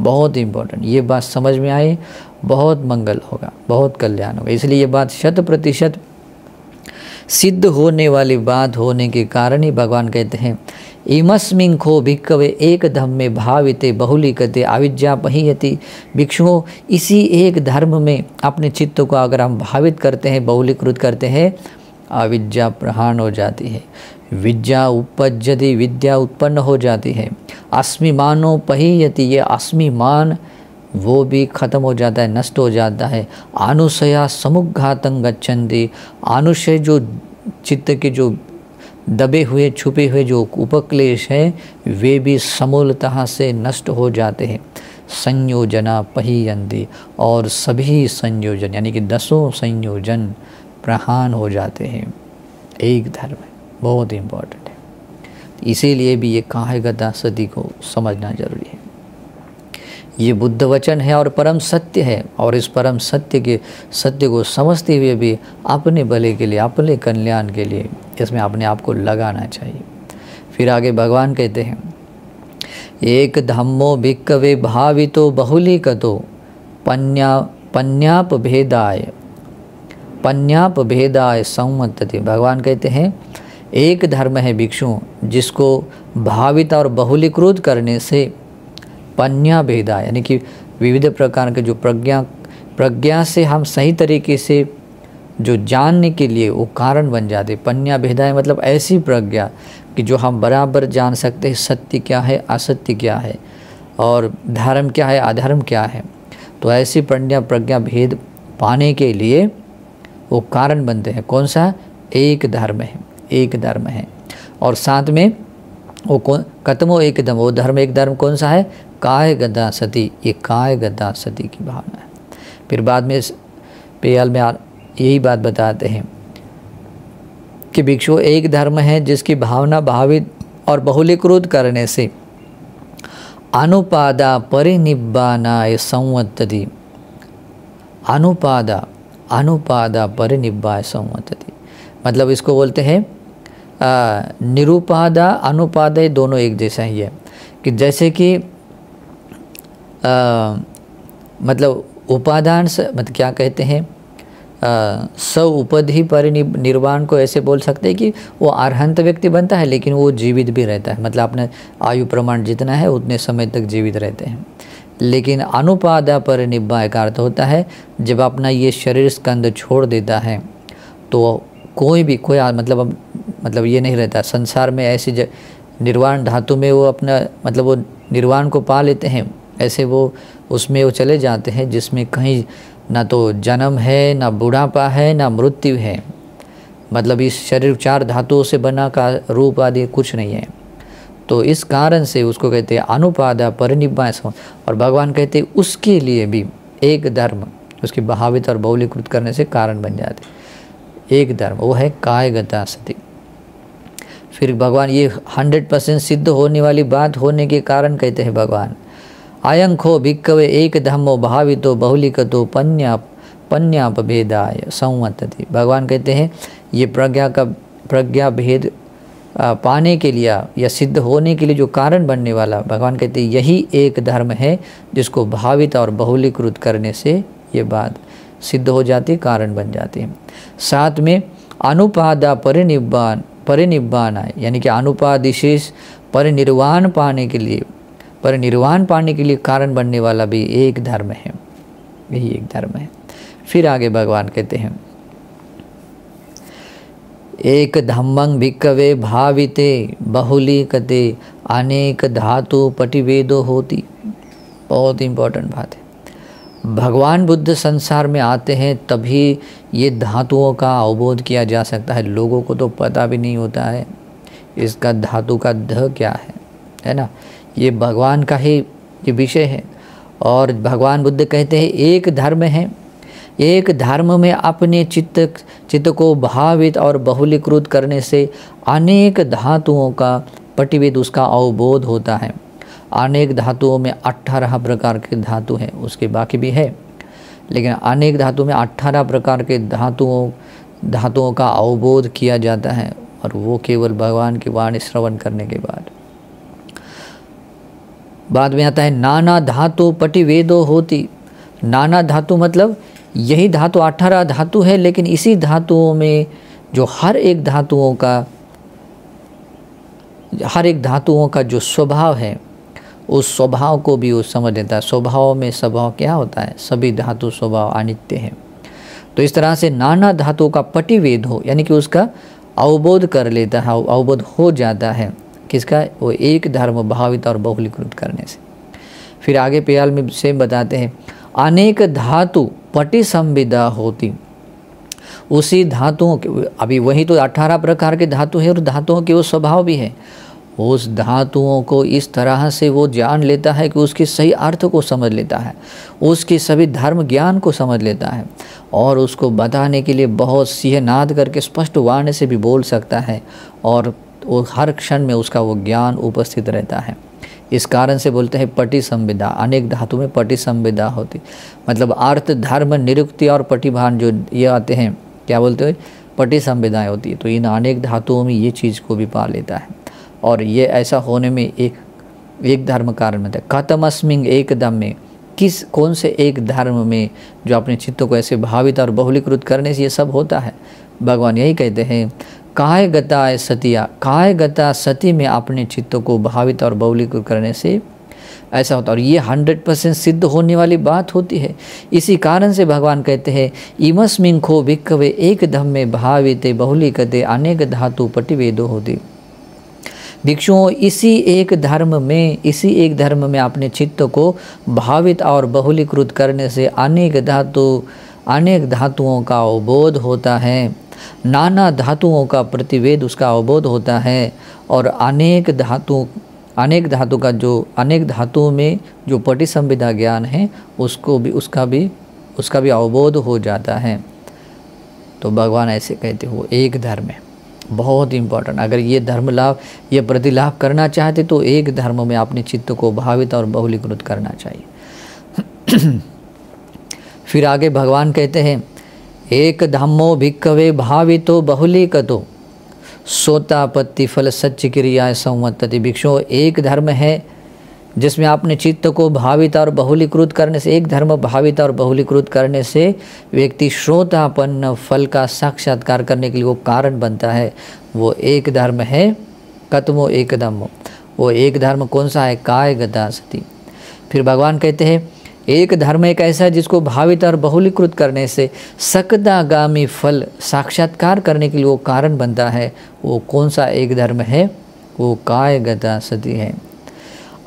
बहुत इम्पोर्टेंट, ये बात समझ में आए, बहुत मंगल होगा, बहुत कल्याण होगा। इसलिए ये बात 100% सिद्ध होने वाली बात होने के कारण ही भगवान कहते हैं इमस्मिन् खो भिक्खवे एक धम्मे भाविते बहुलीकृते अविद्या पहियति। भिक्षुओं, इसी एक धर्म में अपने चित्त को अगर हम भावित करते हैं, बहुलीकृत करते हैं, अविद्या प्रहान हो जाती है, विद्या उपपज्यति, विद्या उत्पन्न हो जाती है। अस्मिमानो पहियति, ये अस्मिमान वो भी खत्म हो जाता है, नष्ट हो जाता है। अनुसया समुघातं गच्छन्ति, अनुशय जो चित्त के जो दबे हुए छुपे हुए जो उपक्लेश हैं, वे भी समूलतः से नष्ट हो जाते हैं। संयोजना पहियन्ति, और सभी संयोजन यानी कि 10 संयोजन प्रहान हो जाते हैं। एक धर्म है, बहुत इम्पोर्टेंट है। इसीलिए भी ये काय गता सती को समझना जरूरी है। ये बुद्ध वचन है और परम सत्य है, और इस परम सत्य को समझते हुए भी अपने भले के लिए, अपने कल्याण के लिए इसमें अपने आप को लगाना चाहिए। फिर आगे भगवान कहते हैं एक धम्मो भिक्खवे भावितो बहुलीकृतो पन्याप भेदाय संवत्तति। भगवान कहते हैं एक धर्म है भिक्षु जिसको भावित और बहुलीकृत करने से पन्या भेदा यानी कि विविध प्रकार के जो प्रज्ञा से हम सही तरीके से जो जानने के लिए वो कारण बन जाते। पन्या भेदा है मतलब ऐसी प्रज्ञा कि जो हम बराबर जान सकते हैं सत्य क्या है, असत्य क्या है, और धर्म क्या है, अधर्म क्या है। तो ऐसी प्रज्ञा भेद पाने के लिए वो कारण बनते हैं। कौन सा? एक धर्म है, एक धर्म है। और साथ में वो कतमो एक धर्म, वो धर्म एक धर्म कौन सा है? काय गता सती। ये काय गता सती की भावना है। फिर बाद में पेयल में यही बात बताते हैं कि भिक्षु एक धर्म है जिसकी भावना भावित और बहुलीकृत करने से अनुपादा परिनिब्बानाय संवत्तति। अनुपादा अनुपादा परिनिब्बाय संवतति। मतलब इसको बोलते हैं निरुपादा अनुपादय, दोनों एक जैसा ही है कि जैसे कि मतलब उपादान मतलब क्या कहते हैं, स उपधि परिनिर्वाण को ऐसे बोल सकते हैं कि वो अरहंत व्यक्ति बनता है लेकिन वो जीवित भी रहता है, मतलब अपना आयु प्रमाण जितना है उतने समय तक जीवित रहते हैं। लेकिन अनुपादा परिनिब्बाय का अर्थ होता है जब अपना ये शरीर स्कंद छोड़ देता है तो कोई मतलब ये नहीं रहता संसार में। ऐसे निर्वाण धातु में वो अपना मतलब वो निर्वाण को पा लेते हैं, ऐसे वो उसमें वो चले जाते हैं जिसमें कहीं ना तो जन्म है, ना बुढ़ापा है, ना मृत्यु है। मतलब इस शरीर 4 धातुओं से बना का रूप आदि कुछ नहीं है। तो इस कारण से उसको कहते हैं अनुपादा परिनिब्बाय। और भगवान कहते हैं उसके लिए भी एक धर्म उसकी भावित और बहुलीकृत करने से कारण बन जाते। एक धर्म वो है कायगता सती। फिर भगवान ये 100% सिद्ध होने वाली बात होने के कारण कहते हैं भगवान आयंखो भिक्कवे एक धम्मो भावितो बहुलिकतो पन्यापभेदाय संवतति। भगवान कहते हैं ये प्रज्ञा भेद पाने के लिए या सिद्ध होने के लिए जो कारण बनने वाला, भगवान कहते हैं यही एक धर्म है जिसको भावित और बहुलीकृत करने से ये बात सिद्ध हो जाती, कारण बन जाती है। साथ में अनुपादा परिनिब्बान है, यानी कि अनुपादिशेष परिनिर्वाण पाने के लिए कारण बनने वाला भी एक धर्म है, यही एक धर्म है। फिर आगे भगवान कहते हैं एक धम्मं भिक्कवे भाविते बहुलीकते अनेक धातु पटिवेदो होती। बहुत इंपॉर्टेंट बात है। भगवान बुद्ध संसार में आते हैं तभी ये धातुओं का अवबोध किया जा सकता है। लोगों को तो पता भी नहीं होता है इसका धातु का ध क्या है ना। ये भगवान का ही ये विषय है। और भगवान बुद्ध कहते हैं एक धर्म है, एक धर्म में अपने चित्त को भावित और बहुलीकृत करने से अनेक धातुओं का पटिवेद उसका अवबोध होता है। अनेक धातुओं में 18 प्रकार के धातु हैं, उसके बाकी भी है, लेकिन अनेक धातु में 18 प्रकार के धातुओं का अवबोध किया जाता है, और वो केवल भगवान की वाणी श्रवण करने के बाद में आता है नाना धातु पटिवेदो होती। नाना धातु मतलब यही धातु 18 धातु है, लेकिन इसी धातुओं में जो हर एक धातुओं का जो स्वभाव है उस स्वभाव को भी वो समझ लेता है। स्वभाव क्या होता है, सभी धातु स्वभाव अनित्य है। तो इस तरह से नाना धातुओं का पटिवेद हो, यानी कि उसका अवबोध कर लेता है, अवबोध हो जाता है। किसका? वो एक धर्म भावित और बहुलीकृत करने से। फिर आगे प्याल में से बताते हैं अनेक धातु पटि संविदा होती। उसी धातुओं के, अभी वही तो 18 प्रकार के धातु है और धातुओं के वो स्वभाव भी है। उस धातुओं को इस तरह से वो जान लेता है कि उसके सही अर्थ को समझ लेता है, उसके सभी धर्म ज्ञान को समझ लेता है, और उसको बताने के लिए बहुत सिंहनाद करके स्पष्ट वाणी से भी बोल सकता है, और वो हर क्षण में उसका वो ज्ञान उपस्थित रहता है। इस कारण से बोलते हैं पटि संविदा। अनेक धातु में पटि संविदा होती, मतलब अर्थ धर्म निरुक्ति और पटिभान जो ये आते हैं, क्या बोलते हैं, पटि संविदाएँ होती है। तो इन अनेक धातुओं में ये चीज़ को भी पा लेता है, और ये ऐसा होने में एक धर्म कारण होता है। कथमस्मिन् एक दम में, कौन से एक धर्म में जो अपने चित्त को ऐसे भावित और बहुलीकृत करने से ये सब होता है। भगवान यही कहते हैं कायगता सती में अपने चित्त को भावित और बहुलीकृत करने से ऐसा होता है, और ये 100% सिद्ध होने वाली बात होती है। इसी कारण से भगवान कहते हैं इमस्मिन् खो भिक्खवे एक धम्मे भाविते बहुलीकते अनेक धातु पटिवेदो होती। भिक्षुओं इसी एक धर्म में अपने चित्त को भावित और बहुलीकृत करने से अनेक धातुओं का अवबोध होता है, नाना धातुओं का प्रतिवेद उसका अवबोध होता है, और अनेक धातुओं में जो पटि संविदा ज्ञान है उसका भी अवबोध हो जाता है। तो भगवान ऐसे कहते हो एक धर्म है, बहुत इम्पोर्टेंट। अगर ये धर्म लाभ, ये प्रतिलाभ करना चाहते तो एक धर्म में अपने चित्त को भावित और बहुलीकृत करना चाहिए। फिर आगे भगवान कहते हैं एक धम्मो भिक्खवे भावितो बहुलीकतो सोतापत्ति फल सच्च क्रिया संवत्तति। भिक्षु, एक धर्म है जिसमें आपने चित्त को भावित और बहुलीकृत करने से, एक धर्म भावित और बहुलीकृत करने से व्यक्ति श्रोतापन्न फल का साक्षात्कार करने के लिए वो कारण बनता है। वो एक धर्म है कतमो एक धम्मो। वो एक धर्म कौन सा है? काय गता सती। फिर भगवान कहते हैं एक धर्म एक ऐसा है जिसको भावित और बहुलीकृत करने से सकदागामी फल साक्षात्कार करने के लिए वो कारण बनता है। वो कौन सा एक धर्म है? वो काय गता सती है।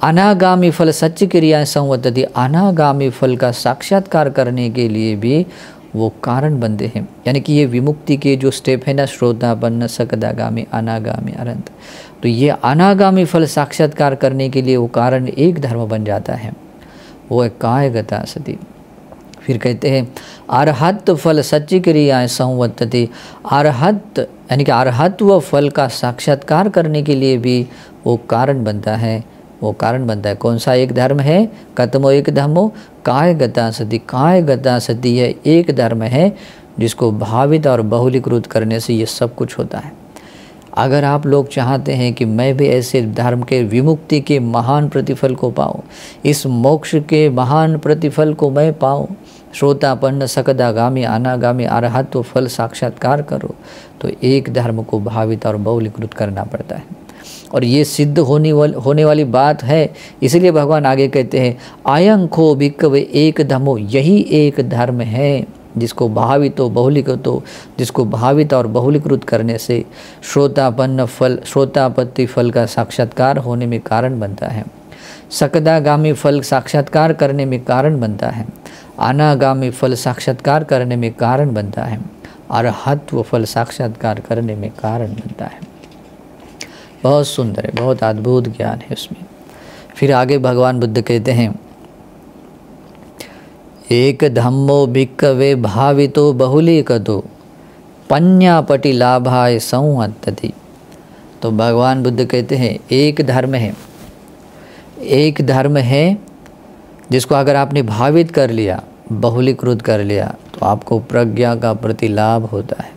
अनागामी फल सच्च क्रिया संवत्तति। अनागामी फल का साक्षात्कार करने के लिए भी वो कारण बनते हैं। यानी कि ये विमुक्ति के जो स्टेप है ना, श्रोतापन्न, सकदागामी, अनागामी, अनंत, तो ये अनागामी फल साक्षात्कार करने के लिए वो कारण एक धर्म बन जाता है। वो है काय गता सती। फिर कहते हैं अरहत फल सच्ची क्रियाएं संवत्तति। अरहत यानी कि अरहत्व फल का साक्षात्कार करने के लिए भी वो कारण बनता है। वो कारण बनता है कौन सा? एक धर्म है कतमो एक धर्मो काय गता सती। काय गता सती है एक धर्म है जिसको भावित और बहुलीकृत करने से ये सब कुछ होता है। अगर आप लोग चाहते हैं कि मैं भी ऐसे धर्म के विमुक्ति के महान प्रतिफल को पाऊँ, इस मोक्ष के महान प्रतिफल को मैं पाऊँ, श्रोतापन्न, सकदागामी, अनागामी, अरहत्व फल साक्षात्कार करो, तो एक धर्म को भावित और बहुलीकृत करना पड़ता है। और ये सिद्ध होने वाली बात है। इसलिए भगवान आगे कहते हैं आयं खो भिक्खवे एक धम्मो। यही एक धर्म है जिसको भावित हो बहुलीकृत हो, जिसको भावित और बहुलीकृत करने से श्रोतापन्न फल, श्रोतापत्ति फल का साक्षात्कार होने में कारण बनता है, सकदागामी फल साक्षात्कार करने में कारण बनता है, अनागामी फल साक्षात्कार करने में कारण बनता है, अरहत्व फल साक्षात्कार करने में कारण बनता है। बहुत सुंदर है, बहुत अद्भुत ज्ञान है उसमें। फिर आगे भगवान बुद्ध कहते हैं एक धम्मो भिक्खवे भावितो बहुलीकतो पन्यापटि लाभाय संवत्तति। तो भगवान बुद्ध कहते हैं एक धर्म है, एक धर्म है जिसको अगर आपने भावित कर लिया, बहुलीकृत कर लिया, तो आपको प्रज्ञा का प्रतिलाभ होता है।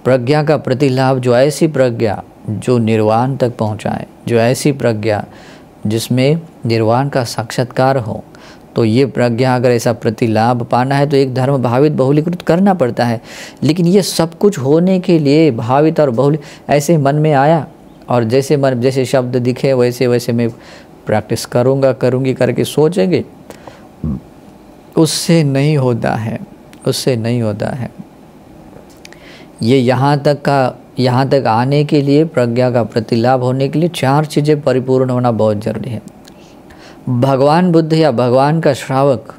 प्रज्ञा का प्रतिलाभ, जो ऐसी प्रज्ञा जो निर्वाण तक पहुँचाए, जो ऐसी प्रज्ञा जिसमें निर्वाण का साक्षात्कार हो, तो ये प्रज्ञा अगर ऐसा प्रतिलाभ पाना है तो एक धर्म भावित बहुलीकृत करना पड़ता है। लेकिन ये सब कुछ होने के लिए भावित और बहुली ऐसे मन में आया और जैसे मन जैसे शब्द दिखे वैसे वैसे मैं प्रैक्टिस करूँगा करूँगी करके सोचेंगे, उससे नहीं होता है, उससे नहीं होता है। ये यहाँ तक आने के लिए, प्रज्ञा का प्रतिलाभ होने के लिए चार चीज़ें परिपूर्ण होना बहुत जरूरी है। भगवान बुद्ध या भगवान का श्रावक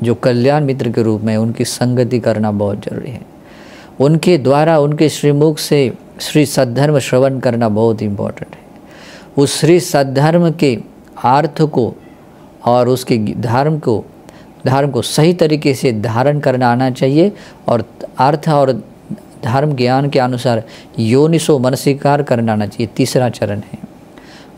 जो कल्याण मित्र के रूप में, उनकी संगति करना बहुत जरूरी है। उनके द्वारा, उनके श्रीमुख से श्री सद्धर्म श्रवण करना बहुत इम्पोर्टेंट है। उस श्री सद्धर्म के अर्थ को और उसके धर्म को सही तरीके से धारण करना आना चाहिए और अर्थ और धर्म ज्ञान के अनुसार योनिसो मनसिकार करना आना चाहिए। तीसरा चरण है।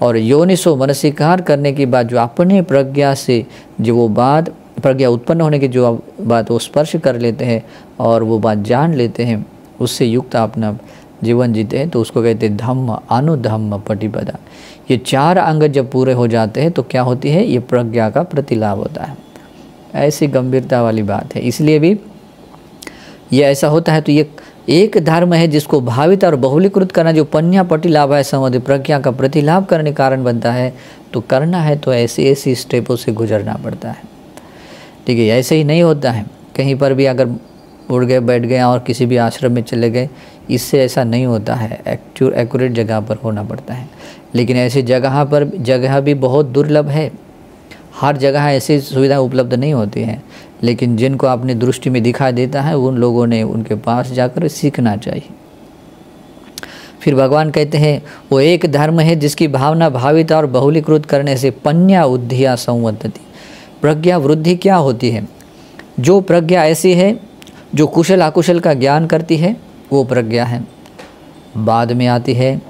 और योनिसो मनसिकार करने के बाद जो अपने प्रज्ञा से जो वो बात, प्रज्ञा उत्पन्न होने की जो बात वो स्पर्श कर लेते हैं और वो बात जान लेते हैं, उससे युक्त अपना जीवन जीते हैं, तो उसको कहते हैं धम्म अनुधम्म पटिपदा। ये चार अंग जब पूरे हो जाते हैं तो क्या होती है? ये प्रज्ञा का प्रतिलाभ होता है। ऐसी गंभीरता वाली बात है। इसलिए भी ये ऐसा होता है। तो ये एक धर्म है जिसको भावित और बहुलीकृत करना, जो पन्या पटी लाभ है संबंधी प्रज्ञा का प्रतिलाभ करने कारण बनता है। तो करना है तो ऐसी स्टेपों से गुजरना पड़ता है। ठीक है, ऐसे ही नहीं होता है। कहीं पर भी अगर उड़ गए, बैठ गए और किसी भी आश्रम में चले गए, इससे ऐसा नहीं होता है। एक्यूरेट जगह पर होना पड़ता है। लेकिन ऐसी जगह भी बहुत दुर्लभ है। हर जगह ऐसी सुविधा उपलब्ध नहीं होती हैं। लेकिन जिनको अपनी दृष्टि में दिखाई देता है, उन लोगों ने उनके पास जाकर सीखना चाहिए। फिर भगवान कहते हैं वो एक धर्म है जिसकी भावना भावित और बहुलीकृत करने से पन्या उद्धिया संवत्तति। प्रज्ञा वृद्धि क्या होती है? जो प्रज्ञा ऐसी है जो कुशल अकुशल का ज्ञान करती है, वो प्रज्ञा है। बाद में आती है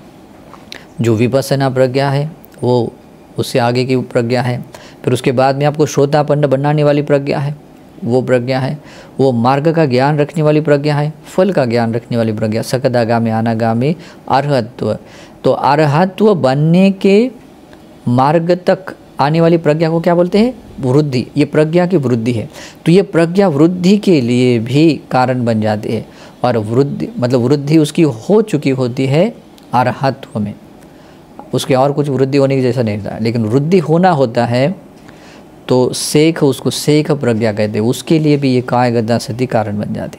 जो विपස්සना प्रज्ञा है, वो उससे आगे की प्रज्ञा है। फिर उसके बाद में आपको श्रोतापन्न बनाने वाली प्रज्ञा है, वो प्रज्ञा है। वो मार्ग का ज्ञान रखने वाली प्रज्ञा है, फल का ज्ञान रखने वाली प्रज्ञा, सकदागामी, अनागामी, अरहत्व। तो अरहत्व बनने के मार्ग तक आने वाली प्रज्ञा को क्या बोलते हैं? वृद्धि। ये प्रज्ञा की वृद्धि है। तो ये प्रज्ञा वृद्धि के लिए भी कारण बन जाती है। और वृद्धि मतलब वृद्धि उसकी हो चुकी होती है अरहत्व में, उसके और कुछ वृद्धि होने की जैसा नहीं होता है। लेकिन वृद्धि होना होता है तो शेख, उसको शेख प्रज्ञा कहते हैं, उसके लिए भी ये काय गदा सती कारण बन जाती।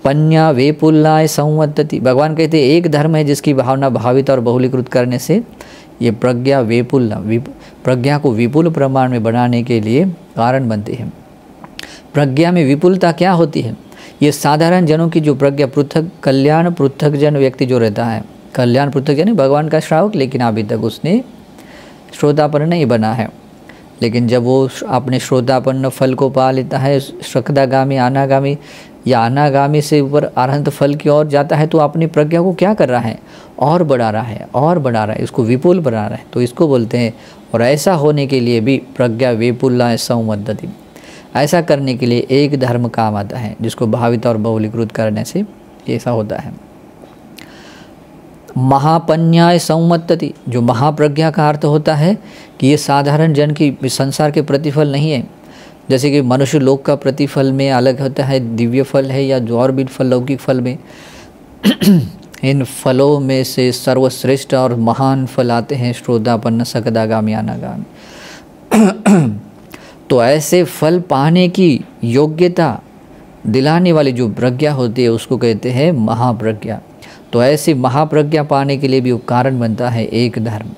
पन्या वेपुल्लाय संवत्तति, भगवान कहते हैं एक धर्म है जिसकी भावना भावित और बहुलीकृत करने से ये प्रज्ञा वेपुल्ला, प्रज्ञा को विपुल प्रमाण में बनाने के लिए कारण बनती है। प्रज्ञा में विपुलता क्या होती है? ये साधारण जनों की जो प्रज्ञा, पृथक कल्याण पृथक जन व्यक्ति जो रहता है, कल्याण पृथक जन भगवान का श्रावक, लेकिन अभी तक उसने श्रोतापन्न नहीं बना है। लेकिन जब वो अपने श्रोतापन्न फल को पा लेता है, सकदागामी, अनागामी या अनागामी से ऊपर अरहंत फल की ओर जाता है, तो अपनी प्रज्ञा को क्या कर रहा है? और बढ़ा रहा है, और बढ़ा रहा है, इसको विपुल बना रहा है। तो इसको बोलते हैं। और ऐसा होने के लिए भी प्रज्ञा विपुल्ला संवद्धति, ऐसा करने के लिए एक धर्म काम आता है जिसको भावित और बहुलीकृत करने से ऐसा होता है। महापन्याय संवत्तति, जो महाप्रज्ञा का अर्थ होता है कि ये साधारण जन की संसार के प्रतिफल नहीं है। जैसे कि मनुष्य लोक का प्रतिफल में अलग होता है, दिव्य फल है या जो और भी फल, लौकिक फल में इन फलों में से सर्वश्रेष्ठ और महान फल आते हैं श्रोतापन्न, सकदागामी, अनागामी। तो ऐसे फल पाने की योग्यता दिलाने वाली जो प्रज्ञा होती है उसको कहते हैं महाप्रज्ञा। तो ऐसी महाप्रज्ञा पाने के लिए भी कारण बनता है एक धर्म।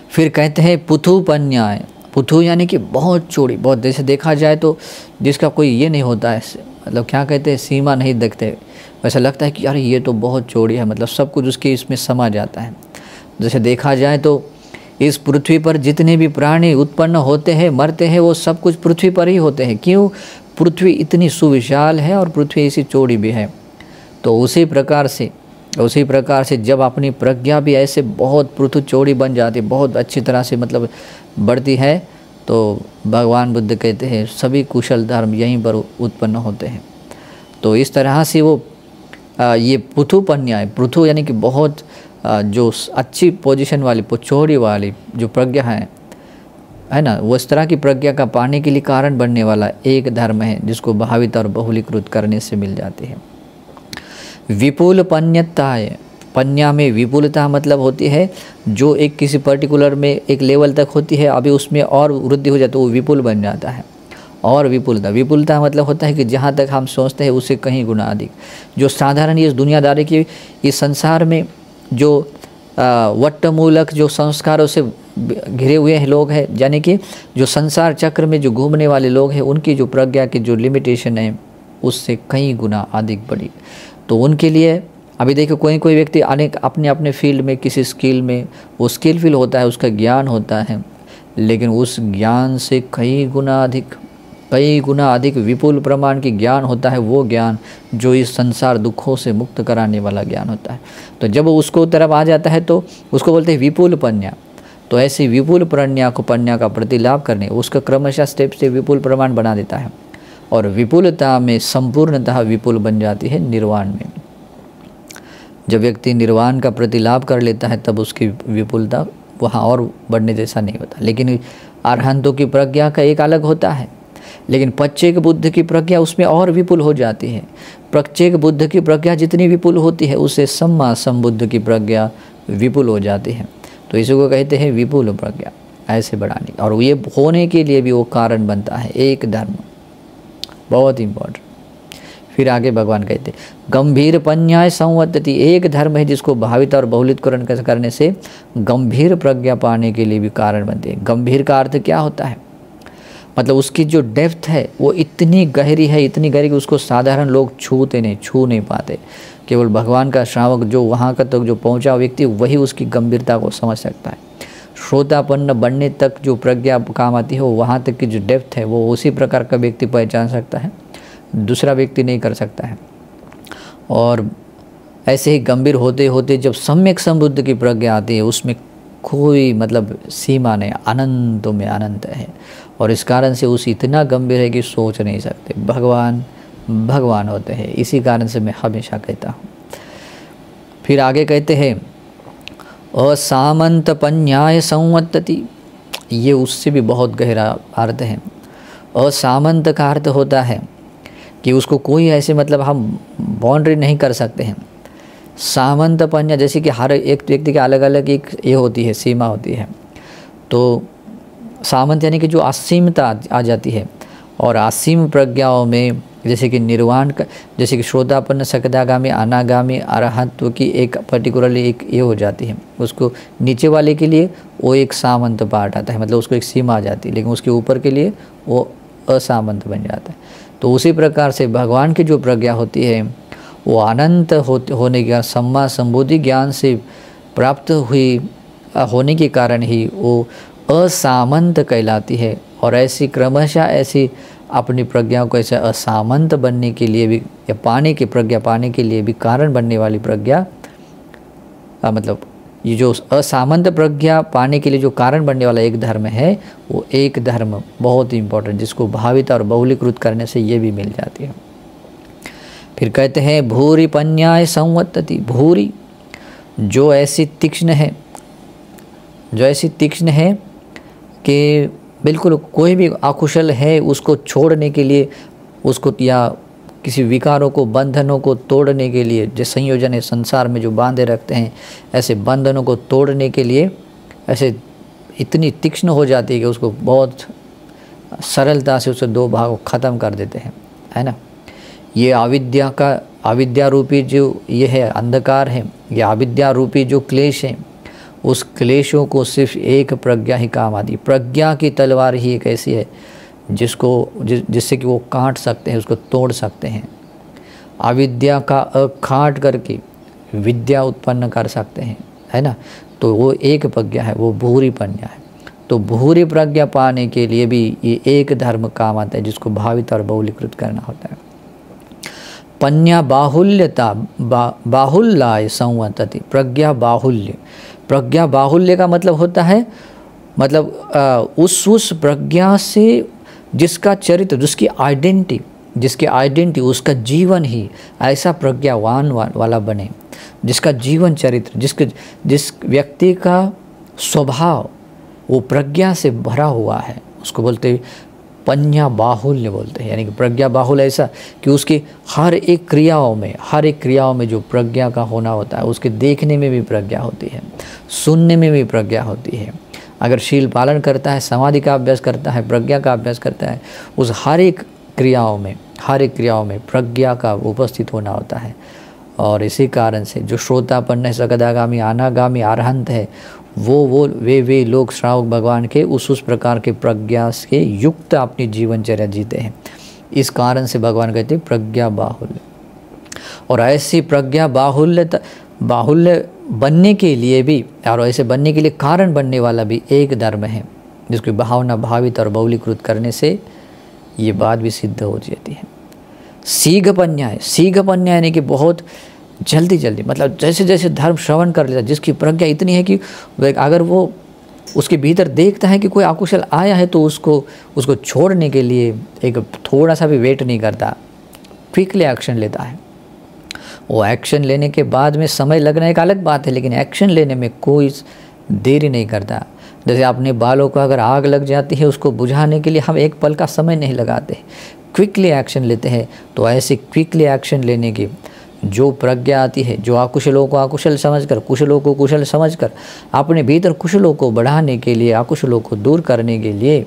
फिर कहते हैं पुथुपन्याय, पुथु यानी कि बहुत चौड़ी, बहुत, जैसे देखा जाए तो जिसका कोई ये नहीं होता है, मतलब क्या कहते हैं, सीमा नहीं देखते, वैसा लगता है कि यार ये तो बहुत चौड़ी है, मतलब सब कुछ उसके इसमें समा जाता है। जैसे देखा जाए तो इस पृथ्वी पर जितने भी प्राणी उत्पन्न होते हैं, मरते हैं, वो सब कुछ पृथ्वी पर ही होते हैं। क्यों? पृथ्वी इतनी सुविशाल है और पृथ्वी इसी चौड़ी भी है। तो उसी प्रकार से जब अपनी प्रज्ञा भी ऐसे बहुत पृथ्वी चौड़ी बन जाती है, बहुत अच्छी तरह से मतलब बढ़ती है, तो भगवान बुद्ध कहते हैं सभी कुशल धर्म यहीं पर उत्पन्न होते हैं। तो इस तरह से वो ये पुथुपन्याय, पृथु यानी कि बहुत जो अच्छी पोजीशन वाली, चौड़ी वाली जो प्रज्ञा है ना, वो इस तरह की प्रज्ञा का पाने के लिए कारण बनने वाला एक धर्म है जिसको भावित और बहुलीकृत करने से मिल जाती है। विपुल पन्यताय, पन्या में विपुलता मतलब होती है जो एक किसी पर्टिकुलर में एक लेवल तक होती है, अभी उसमें और वृद्धि हो जाती है, वो विपुल बन जाता है। और विपुलता मतलब होता है कि जहाँ तक हम सोचते हैं उससे कहीं गुना अधिक। जो साधारण इस दुनियादारी की, इस संसार में जो वट्टमूलक जो संस्कारों से घिरे हुए हैं लोग हैं, यानी कि जो संसार चक्र में जो घूमने वाले लोग हैं, उनकी जो प्रज्ञा की जो लिमिटेशन है उससे कई गुना अधिक बड़ी। तो उनके लिए अभी देखो कोई व्यक्ति अनेक अपने फील्ड में किसी स्किल में वो स्किलफुल होता है, उसका ज्ञान होता है, लेकिन उस ज्ञान से कई गुना अधिक विपुल प्रमाण की ज्ञान होता है, वो ज्ञान जो इस संसार दुखों से मुक्त कराने वाला ज्ञान होता है। तो जब वो उसको तरफ आ जाता है तो उसको बोलते हैं विपुल पन्या। तो ऐसी विपुल पन्या का प्रतिलाभ करने उसका क्रमशः स्टेप से विपुल प्रमाण बना देता है, और विपुलता में संपूर्णतः विपुल बन जाती है निर्वाण में। जब व्यक्ति निर्वाण का प्रतिलाभ कर लेता है तब उसकी विपुलता वहाँ और बढ़ने जैसा नहीं होता। लेकिन अरहंतों की प्रज्ञा का एक अलग होता है, लेकिन प्रत्येक बुद्ध की प्रज्ञा उसमें और विपुल हो जाती है। प्रत्येक बुद्ध की प्रज्ञा जितनी विपुल होती है उससे सम्मा संबुद्ध की प्रज्ञा विपुल हो जाती है। तो इसी को कहते हैं विपुल प्रज्ञा, ऐसे बढ़ाने। और ये होने के लिए भी वो कारण बनता है एक धर्म, बहुत इम्पोर्टेंट। फिर आगे भगवान कहते हैं गंभीर पन्याय संवत्तति, एक धर्म है जिसको भावित और बहुलीकरण करने से गंभीर प्रज्ञा पाने के लिए भी कारण बनते हैं। गंभीर का अर्थ क्या होता है? मतलब उसकी जो डेप्थ है वो इतनी गहरी है कि उसको साधारण लोग छू नहीं पाते। केवल भगवान का श्रावक जो वहाँ का तक जो पहुँचा व्यक्ति वही उसकी गंभीरता को समझ सकता है। श्रोतापन्न बनने तक जो प्रज्ञा काम आती है वो वहाँ तक की जो डेप्थ है वो उसी प्रकार का व्यक्ति पहचान सकता है, दूसरा व्यक्ति नहीं कर सकता है। और ऐसे ही गंभीर होते होते जब सम्यक संबुद्ध की प्रज्ञा आती है उसमें कोई मतलब सीमा नहीं, अनंतों में अनंत है। और इस कारण से उस इतना गंभीर है कि सोच नहीं सकते। भगवान भगवान होते हैं, इसी कारण से मैं हमेशा कहता हूँ। फिर आगे कहते हैं असामंत पन्याय संवत्तति, ये उससे भी बहुत गहरा अर्थ है। असामंत का अर्थ होता है कि उसको कोई ऐसे मतलब हम बाउंड्री नहीं कर सकते हैं। सामंत पन्या जैसे कि हर एक व्यक्ति के अलग अलग एक ये होती है, सीमा होती है। तो सामंत यानी कि जो असीमता आ जाती है, और असीम प्रज्ञाओं में जैसे कि निर्वाण का, जैसे कि श्रोतापन्न, सकदागामी, अनागामी, अरहत्व की एक पर्टिकुलरली एक ये हो जाती है। उसको नीचे वाले के लिए वो एक सामंत पार्ट आता है, मतलब उसको एक सीमा आ जाती है, लेकिन उसके ऊपर के लिए वो असामंत बन जाता है। तो उसी प्रकार से भगवान की जो प्रज्ञा होती है वो अनंत होने का सम्मा संबोधि ज्ञान से प्राप्त हुई होने के कारण ही वो असामंत कहलाती है। और ऐसी क्रमशः ऐसी अपनी प्रज्ञा को ऐसे असामंत बनने के लिए भी या पाने की प्रज्ञा पाने के लिए भी कारण बनने वाली प्रज्ञा, मतलब ये जो असामंत प्रज्ञा पाने के लिए जो कारण बनने वाला एक धर्म है वो एक धर्म बहुत ही इम्पोर्टेंट, जिसको भावित और बहुलीकृत करने से ये भी मिल जाती है। फिर कहते हैं भूरि पन्याय संवत्तति, भूरि जो ऐसी तीक्ष्ण है, जो ऐसी तीक्ष्ण है कि बिल्कुल कोई भी अकुशल है उसको छोड़ने के लिए, उसको या किसी विकारों को बंधनों को तोड़ने के लिए, जो संयोजन है संसार में जो बांधे रखते हैं, ऐसे बंधनों को तोड़ने के लिए ऐसे इतनी तीक्ष्ण हो जाती है कि उसको बहुत सरलता से उससे दो भागों ख़त्म कर देते हैं, है ना। ये अविद्या का, अविद्या रूपी जो ये है अंधकार है, ये अविद्या रूपी जो क्लेश है, उस क्लेशों को सिर्फ एक प्रज्ञा ही काम आती। प्रज्ञा की तलवार ही एक ऐसी है जिससे कि वो काट सकते हैं, उसको तोड़ सकते हैं। अविद्या का अखाट करके विद्या उत्पन्न कर सकते हैं, है ना। तो वो एक प्रज्ञा है, वो भूरि प्रज्ञा है। तो भूरि प्रज्ञा पाने के लिए भी ये एक धर्म काम आता है, जिसको भावित और बहुलीकृत करना होता है। पन्या बाहुल्यता बाहुल्याय संवत्तति, प्रज्ञा बाहुल्य। प्रज्ञा बाहुल्य का मतलब होता है, मतलब उस प्रज्ञा से जिसका चरित्र, जिसकी आइडेंटिटी, उसका जीवन ही ऐसा प्रज्ञावान वाला बने, जिसका जीवन चरित्र, जिस व्यक्ति का स्वभाव वो प्रज्ञा से भरा हुआ है, उसको बोलते पन्या बाहुल्य बोलते हैं। यानी कि प्रज्ञा बाहुल्य ऐसा कि उसकी हर एक क्रियाओं में जो प्रज्ञा का होना होता है, उसके देखने में भी प्रज्ञा होती है, सुनने में भी प्रज्ञा होती है। अगर शील पालन करता है, समाधि का अभ्यास करता है, प्रज्ञा का अभ्यास करता है, उस हर एक क्रियाओं में प्रज्ञा का उपस्थित होना होता है। और इसी कारण से जो श्रोतापन्न है, सकदागामी, अनागामी, अरहंत है, वे लोग श्रावक भगवान के उस प्रकार के प्रज्ञा से युक्त अपनी जीवनचर्या जीते हैं। इस कारण से भगवान कहते हैं प्रज्ञा बाहुल्य। और ऐसी प्रज्ञा बाहुल्य बनने के लिए भी, और ऐसे बनने के लिए कारण बनने वाला भी एक धर्म है, जिसकी भावना भावित और बहुलीकृत करने से ये बात भी सिद्ध हो जाती है। शीघ्रपन्याय यानी कि बहुत जल्दी, मतलब जैसे जैसे धर्म श्रवण कर लेता है, जिसकी प्रज्ञा इतनी है कि अगर वो उसके भीतर देखता है कि कोई अकुशल आया है तो उसको छोड़ने के लिए एक थोड़ा सा भी वेट नहीं करता, क्विकली एक्शन लेता है। वो एक्शन लेने के बाद में समय लगना एक अलग बात है, लेकिन एक्शन लेने में कोई देरी नहीं करता। जैसे अपने बालों को अगर आग लग जाती है, उसको बुझाने के लिए हम एक पल का समय नहीं लगाते, क्विकली एक्शन लेते हैं। तो ऐसे क्विकली एक्शन लेने की जो प्रज्ञा आती है, जो अकुशलों को अकुशल समझकर, कुशलों को कुशल समझकर, अपने भीतर कुशलों को बढ़ाने के लिए, अकुशलों को दूर करने के लिए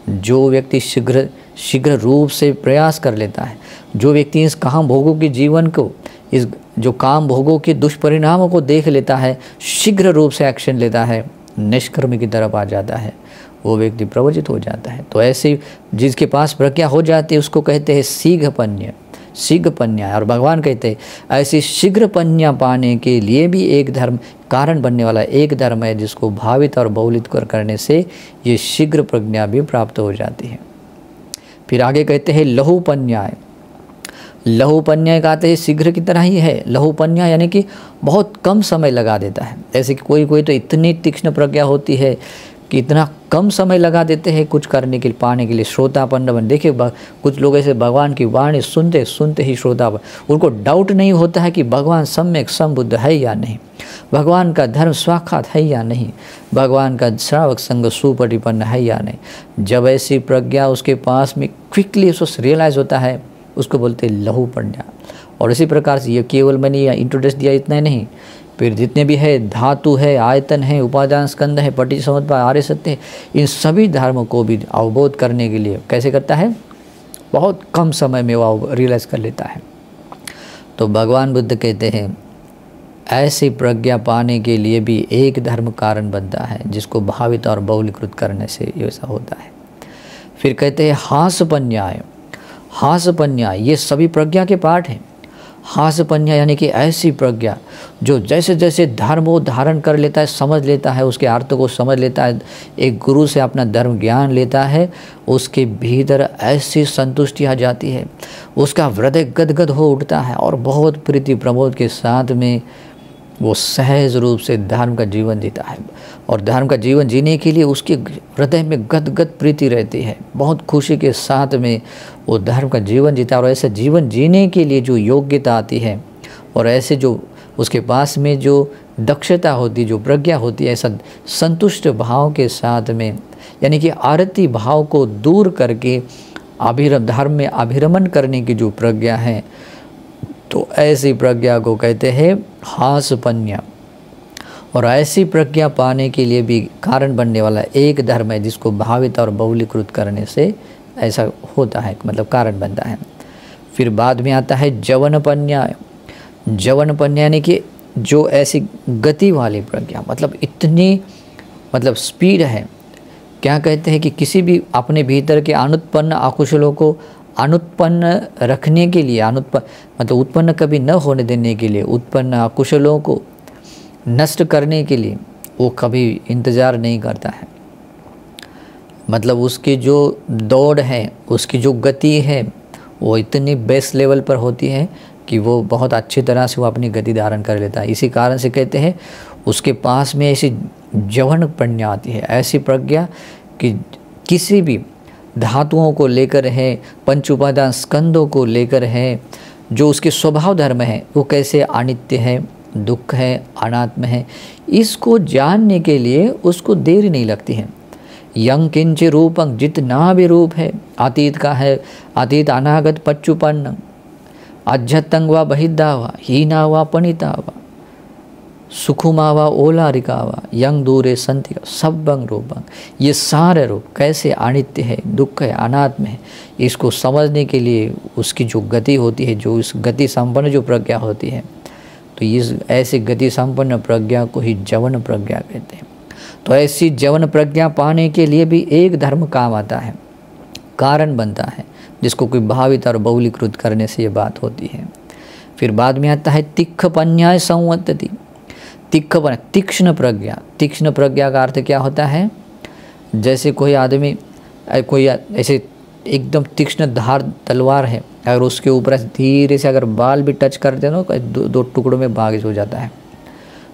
जो व्यक्ति शीघ्र रूप से प्रयास कर लेता है, जो व्यक्ति इस काम भोगों के जीवन को, इस जो काम भोगों के दुष्परिणामों को देख लेता है, शीघ्र रूप से एक्शन लेता है, निष्कर्म की तरफ आ जाता है, वो व्यक्ति प्रवचित हो जाता है। तो ऐसे जिसके पास प्रज्ञा हो जाती है उसको कहते हैं शीघ्र पन्या। और भगवान कहते हैं ऐसी शीघ्र पन्या पाने के लिए भी एक धर्म, कारण बनने वाला एक धर्म है, जिसको भावित और बहुलित करने से ये शीघ्र प्रज्ञा भी प्राप्त हो जाती है। फिर आगे कहते हैं लहुपन्याय कहते हैं शीघ्र की तरह ही है। लहुपन्याय यानी कि बहुत कम समय लगा देता है। जैसे कि कोई तो इतनी तीक्ष्ण प्रज्ञा होती है कि इतना कम समय लगा देते हैं कुछ करने के लिए, पाने के लिए। श्रोतापन्न बन, देखिए कुछ लोग ऐसे भगवान की वाणी सुनते सुनते ही श्रोतापन, उनको डाउट नहीं होता है कि भगवान सम्यक संबुद्ध है या नहीं, भगवान का धर्म स्वाक्षात है या नहीं, भगवान का श्रावक संग सुपरिपन्न है या नहीं। जब ऐसी प्रज्ञा उसके पास में क्विकली उसको रियलाइज होता है, उसको बोलते लहू प्रज्ञा। और इसी प्रकार से ये केवल मैंने इंट्रोड्यूस दिया इतना ही नहीं, फिर जितने भी है धातु है, आयतन है, उपादान स्कंद है, पटिसमुप්पाद, आर्य सत्य है, इन सभी धर्मों को भी अवबोध करने के लिए कैसे करता है, बहुत कम समय में वो रियलाइज कर लेता है। तो भगवान बुद्ध कहते हैं ऐसी प्रज्ञा पाने के लिए भी एक धर्म कारण बनता है, जिसको भावित और बहुलीकृत करने से ऐसा होता है। फिर कहते हैं हासपन्याय। हासपन्याय ये सभी प्रज्ञा के पार्ट हैं। हासपन्या यानी कि ऐसी प्रज्ञा जो जैसे जैसे धर्म वो धारण कर लेता है, समझ लेता है, उसके अर्थ को समझ लेता है, एक गुरु से अपना धर्म ज्ञान लेता है, उसके भीतर ऐसी संतुष्टि आ जाती है, उसका हृदय गदगद हो उठता है और बहुत प्रीति प्रमोद के साथ में वो सहज रूप से धर्म का जीवन जीता है। और धर्म का जीवन जीने के लिए उसके हृदय में गदगद प्रीति रहती है, बहुत खुशी के साथ में वो धर्म का जीवन जीता है। और ऐसे जीवन जीने के लिए जो योग्यता आती है और ऐसे जो उसके पास में जो दक्षता होती, जो प्रज्ञा होती है, ऐसा संतुष्ट भाव के साथ में, यानी कि आरती भाव को दूर करके धर्म में अभिरमण करने की जो प्रज्ञा है, तो ऐसी प्रज्ञा को कहते हैं हासपन्या। और ऐसी प्रज्ञा पाने के लिए भी कारण बनने वाला एक धर्म है, जिसको भावित और बहुलीकृत करने से ऐसा होता है, मतलब कारण बनता है। फिर बाद में आता है जवनपन्या। जवनपन्या यानी कि जो ऐसी गति वाली प्रज्ञा, मतलब इतनी मतलब स्पीड है, क्या कहते हैं कि किसी भी अपने भीतर के अनुत्पन्न अकुशलों को अनुत्पन्न रखने के लिए, मतलब उत्पन्न कभी न होने देने के लिए, उत्पन्न अकुशलों को नष्ट करने के लिए वो कभी इंतज़ार नहीं करता है। मतलब उसकी जो दौड़ है, उसकी जो गति है, वो इतनी बेस लेवल पर होती है कि वो बहुत अच्छी तरह से वो अपनी गति धारण कर लेता है। इसी कारण से कहते हैं उसके पास में ऐसी जवन प्रज्ञा आती है, ऐसी प्रज्ञा कि किसी भी धातुओं को लेकर है, पंच उपादान स्कंदों को लेकर है, जो उसके स्वभाव धर्म है, वो कैसे अनित्य है, दुख है, अनात्म है, इसको जानने के लिए उसको देर नहीं लगती है। यंग किंच रूपं, जितना भी रूप है, अतीत का है, अतीत अनागत पच्चुपन्न, अज्जतंग व बहिद्धा व हीना व पणिता व सुखुमा व ओलारिका व यंग दूरे संति, सब्बंग रूपंग, ये सारे रूप कैसे अनित्य है, दुख है, अनात्म है, इसको समझने के लिए उसकी जो गति होती है, जो इस गति संपन्न जो प्रज्ञा होती है, तो इस ऐसी गति संपन्न प्रज्ञा को ही जवन प्रज्ञा कहते हैं। तो ऐसी जवन प्रज्ञा पाने के लिए भी एक धर्म काम आता है, कारण बनता है, जिसको कोई भावित और बहुलीकृत करने से ये बात होती है। फिर बाद में आता है तिक्खपन्याय संवत्ति। तिक्खपन, तीक्ष्ण प्रज्ञा। तीक्ष्ण प्रज्ञा का अर्थ क्या होता है, जैसे कोई आदमी कोई ऐसे एकदम तीक्ष्ण धार तलवार है, अगर उसके ऊपर धीरे से अगर बाल भी टच कर दे ना, दो टुकड़ों में भाग हो जाता है।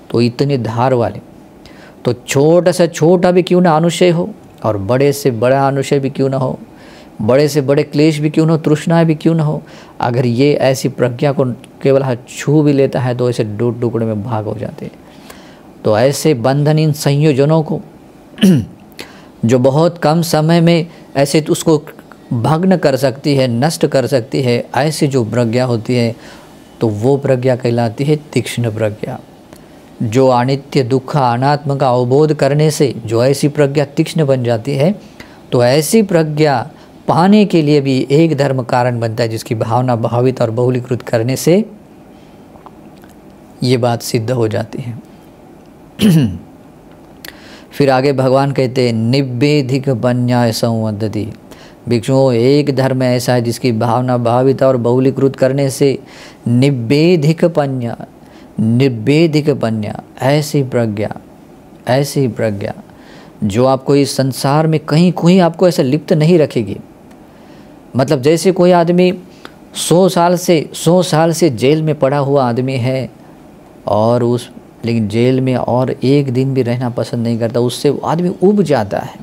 तो इतनी धार वाले, तो छोटा से छोटा भी क्यों ना अनुशय हो और बड़े से बड़ा अनुशय भी क्यों ना हो, बड़े से बड़े क्लेश भी क्यों ना हो, तृष्णाएं भी क्यों ना हो, अगर ये ऐसी प्रज्ञा को केवल छू भी लेता है तो ऐसे दो टुकड़े में भाग हो जाते हैं। तो ऐसे बंधन इन संयोजनों को जो बहुत कम समय में ऐसे उसको भग्न कर सकती है, नष्ट कर सकती है, ऐसी जो प्रज्ञा होती है, तो वो प्रज्ञा कहलाती है तीक्ष्ण प्रज्ञा। जो अनित्य दुख अनात्म का अवबोध करने से जो ऐसी प्रज्ञा तीक्ष्ण बन जाती है, तो ऐसी प्रज्ञा पाने के लिए भी एक धर्म कारण बनता है, जिसकी भावना भावित और बहुलीकृत करने से ये बात सिद्ध हो जाती है। फिर आगे भगवान कहते हैं निब्बेधिक पन्याय संवदति। भिक्षुओं, एक धर्म ऐसा है जिसकी भावना भावित और बहुलीकृत करने से निब्बेधिक पन्या, निर्वेदिक पन्या, ऐसी प्रज्ञा जो आपको इस संसार में कहीं कोई आपको ऐसा लिप्त नहीं रखेगी। मतलब जैसे कोई आदमी 100 साल से जेल में पड़ा हुआ आदमी है और उस लेकिन जेल में और एक दिन भी रहना पसंद नहीं करता। उससे आदमी उब जाता है,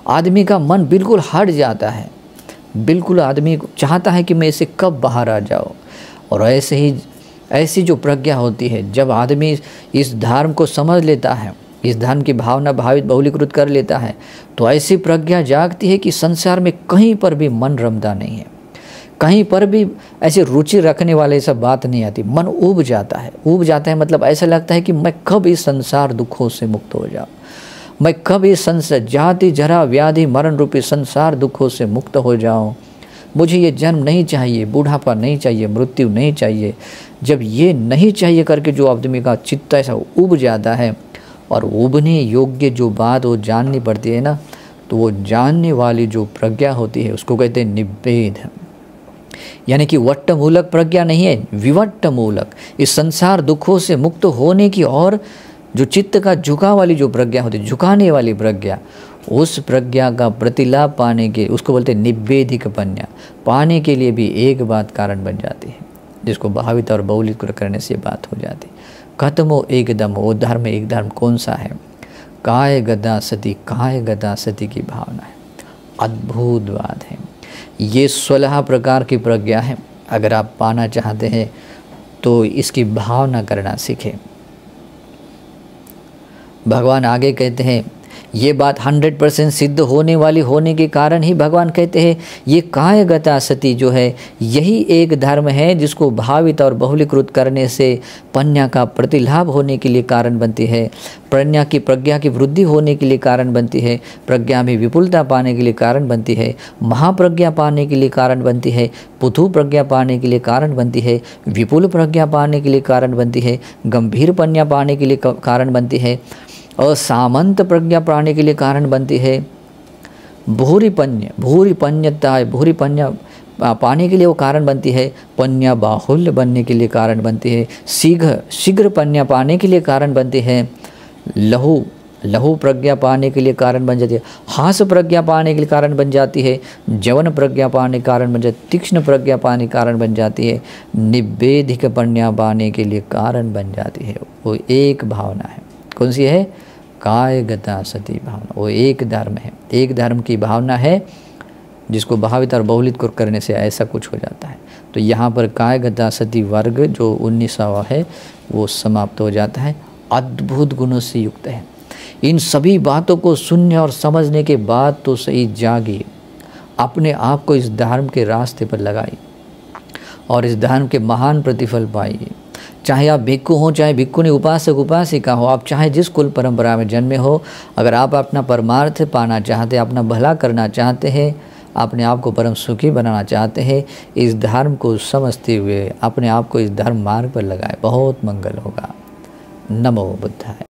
आदमी का मन बिल्कुल हट जाता है, बिल्कुल आदमी चाहता है कि मैं इससे कब बाहर आ जाऊँ। और ऐसी जो प्रज्ञा होती है, जब आदमी इस धर्म को समझ लेता है, इस धर्म की भावना भावित बहुलीकृत कर लेता है, तो ऐसी प्रज्ञा जागती है कि संसार में कहीं पर भी मन रमता नहीं है, कहीं पर भी ऐसी रुचि रखने वाले सब बात नहीं आती। मन उब जाता है, उब जाता है मतलब ऐसा लगता है कि मैं कब इस संसार दुखों से मुक्त हो जाऊँ, मैं कब इस संसार जाति जरा व्याधि मरण रूपी संसार दुखों से मुक्त हो जाऊँ। मुझे ये जन्म नहीं चाहिए, बूढ़ापा नहीं चाहिए, मृत्यु नहीं चाहिए। जब ये नहीं चाहिए करके जो आदमी का चित्त ऐसा उब जाता है, और उबने योग्य जो बात वो जाननी पड़ती है ना, तो वो जानने वाली जो प्रज्ञा होती है उसको कहते हैं निब्बेध। यानी कि वट्ट मूलक प्रज्ञा नहीं है, विवट्ट मूलक, इस संसार दुखों से मुक्त होने की और जो चित्त का झुका वाली जो प्रज्ञा होती है, झुकाने वाली प्रज्ञा, उस प्रज्ञा का प्रतिलाभ पाने के, उसको बोलते हैं निब्बेधिक पन्या, पाने के लिए भी एक बात कारण बन जाती है, जिसको भावित और बहुलीकृत करने से बात हो जाती है। खत्मो एकदम, वो धर्म एक धर्म कौन सा है? काय गदा सती, काय गदा सती की भावना है। अद्भुत बात है। ये 16 प्रकार की प्रज्ञा है। अगर आप पाना चाहते हैं तो इसकी भावना करना सीखें। भगवान आगे कहते हैं, ये बात 100% सिद्ध होने वाली होने के कारण ही भगवान कहते हैं ये कायगता सती जो है यही एक धर्म है जिसको भावित और बहुलीकृत करने से पन्या का प्रतिलाभ होने के लिए कारण बनती है, प्रज्ञा की वृद्धि होने के लिए कारण बनती है, प्रज्ञा में विपुलता पाने के लिए कारण बनती है, महाप्रज्ञा पाने के लिए कारण बनती है, पुथु प्रज्ञा पाने के लिए कारण बनती है, विपुल प्रज्ञा पाने के लिए कारण बनती है, गंभीर पन्या पाने के लिए कारण बनती है, और सामंत प्रज्ञा पाने के लिए कारण बनती है। भूरी पन्या पाने के लिए वो कारण बनती है, पन्या बाहुल्य बनने के लिए कारण बनती है, शीघ्र पन्या पाने के लिए कारण बनती है, लहू प्रज्ञा पाने के लिए कारण बन जाती है, हास प्रज्ञा पाने के लिए कारण बन जाती है, जवन प्रज्ञा पाने के कारण बन जाती है, तीक्ष्ण प्रज्ञा पाने के कारण बन जाती है, निब्बेधिक पन्या पाने के लिए कारण बन जाती है। वो एक भावना है। कौन सी है? कायगता सती भावना। वो एक धर्म है, एक धर्म की भावना है जिसको भावित और बहुलित करने से ऐसा कुछ हो जाता है। तो यहाँ पर कायगता सती वर्ग जो 19वां है वो समाप्त हो जाता है। अद्भुत गुणों से युक्त है। इन सभी बातों को सुनने और समझने के बाद तो सही जागिए, अपने आप को इस धर्म के रास्ते पर लगाइए और इस धर्म के महान प्रतिफल पाइए। चाहे आप भिक्खु हो, चाहे भिक्खुनी, उपासक उपासिका हो, आप चाहे जिस कुल परंपरा में जन्मे हो, अगर आप अपना परमार्थ पाना चाहते हैं, अपना भला करना चाहते हैं, अपने आप को परम सुखी बनाना चाहते हैं, इस धर्म को समझते हुए अपने आप को इस धर्म मार्ग पर लगाए, बहुत मंगल होगा। नमो बुद्धाय।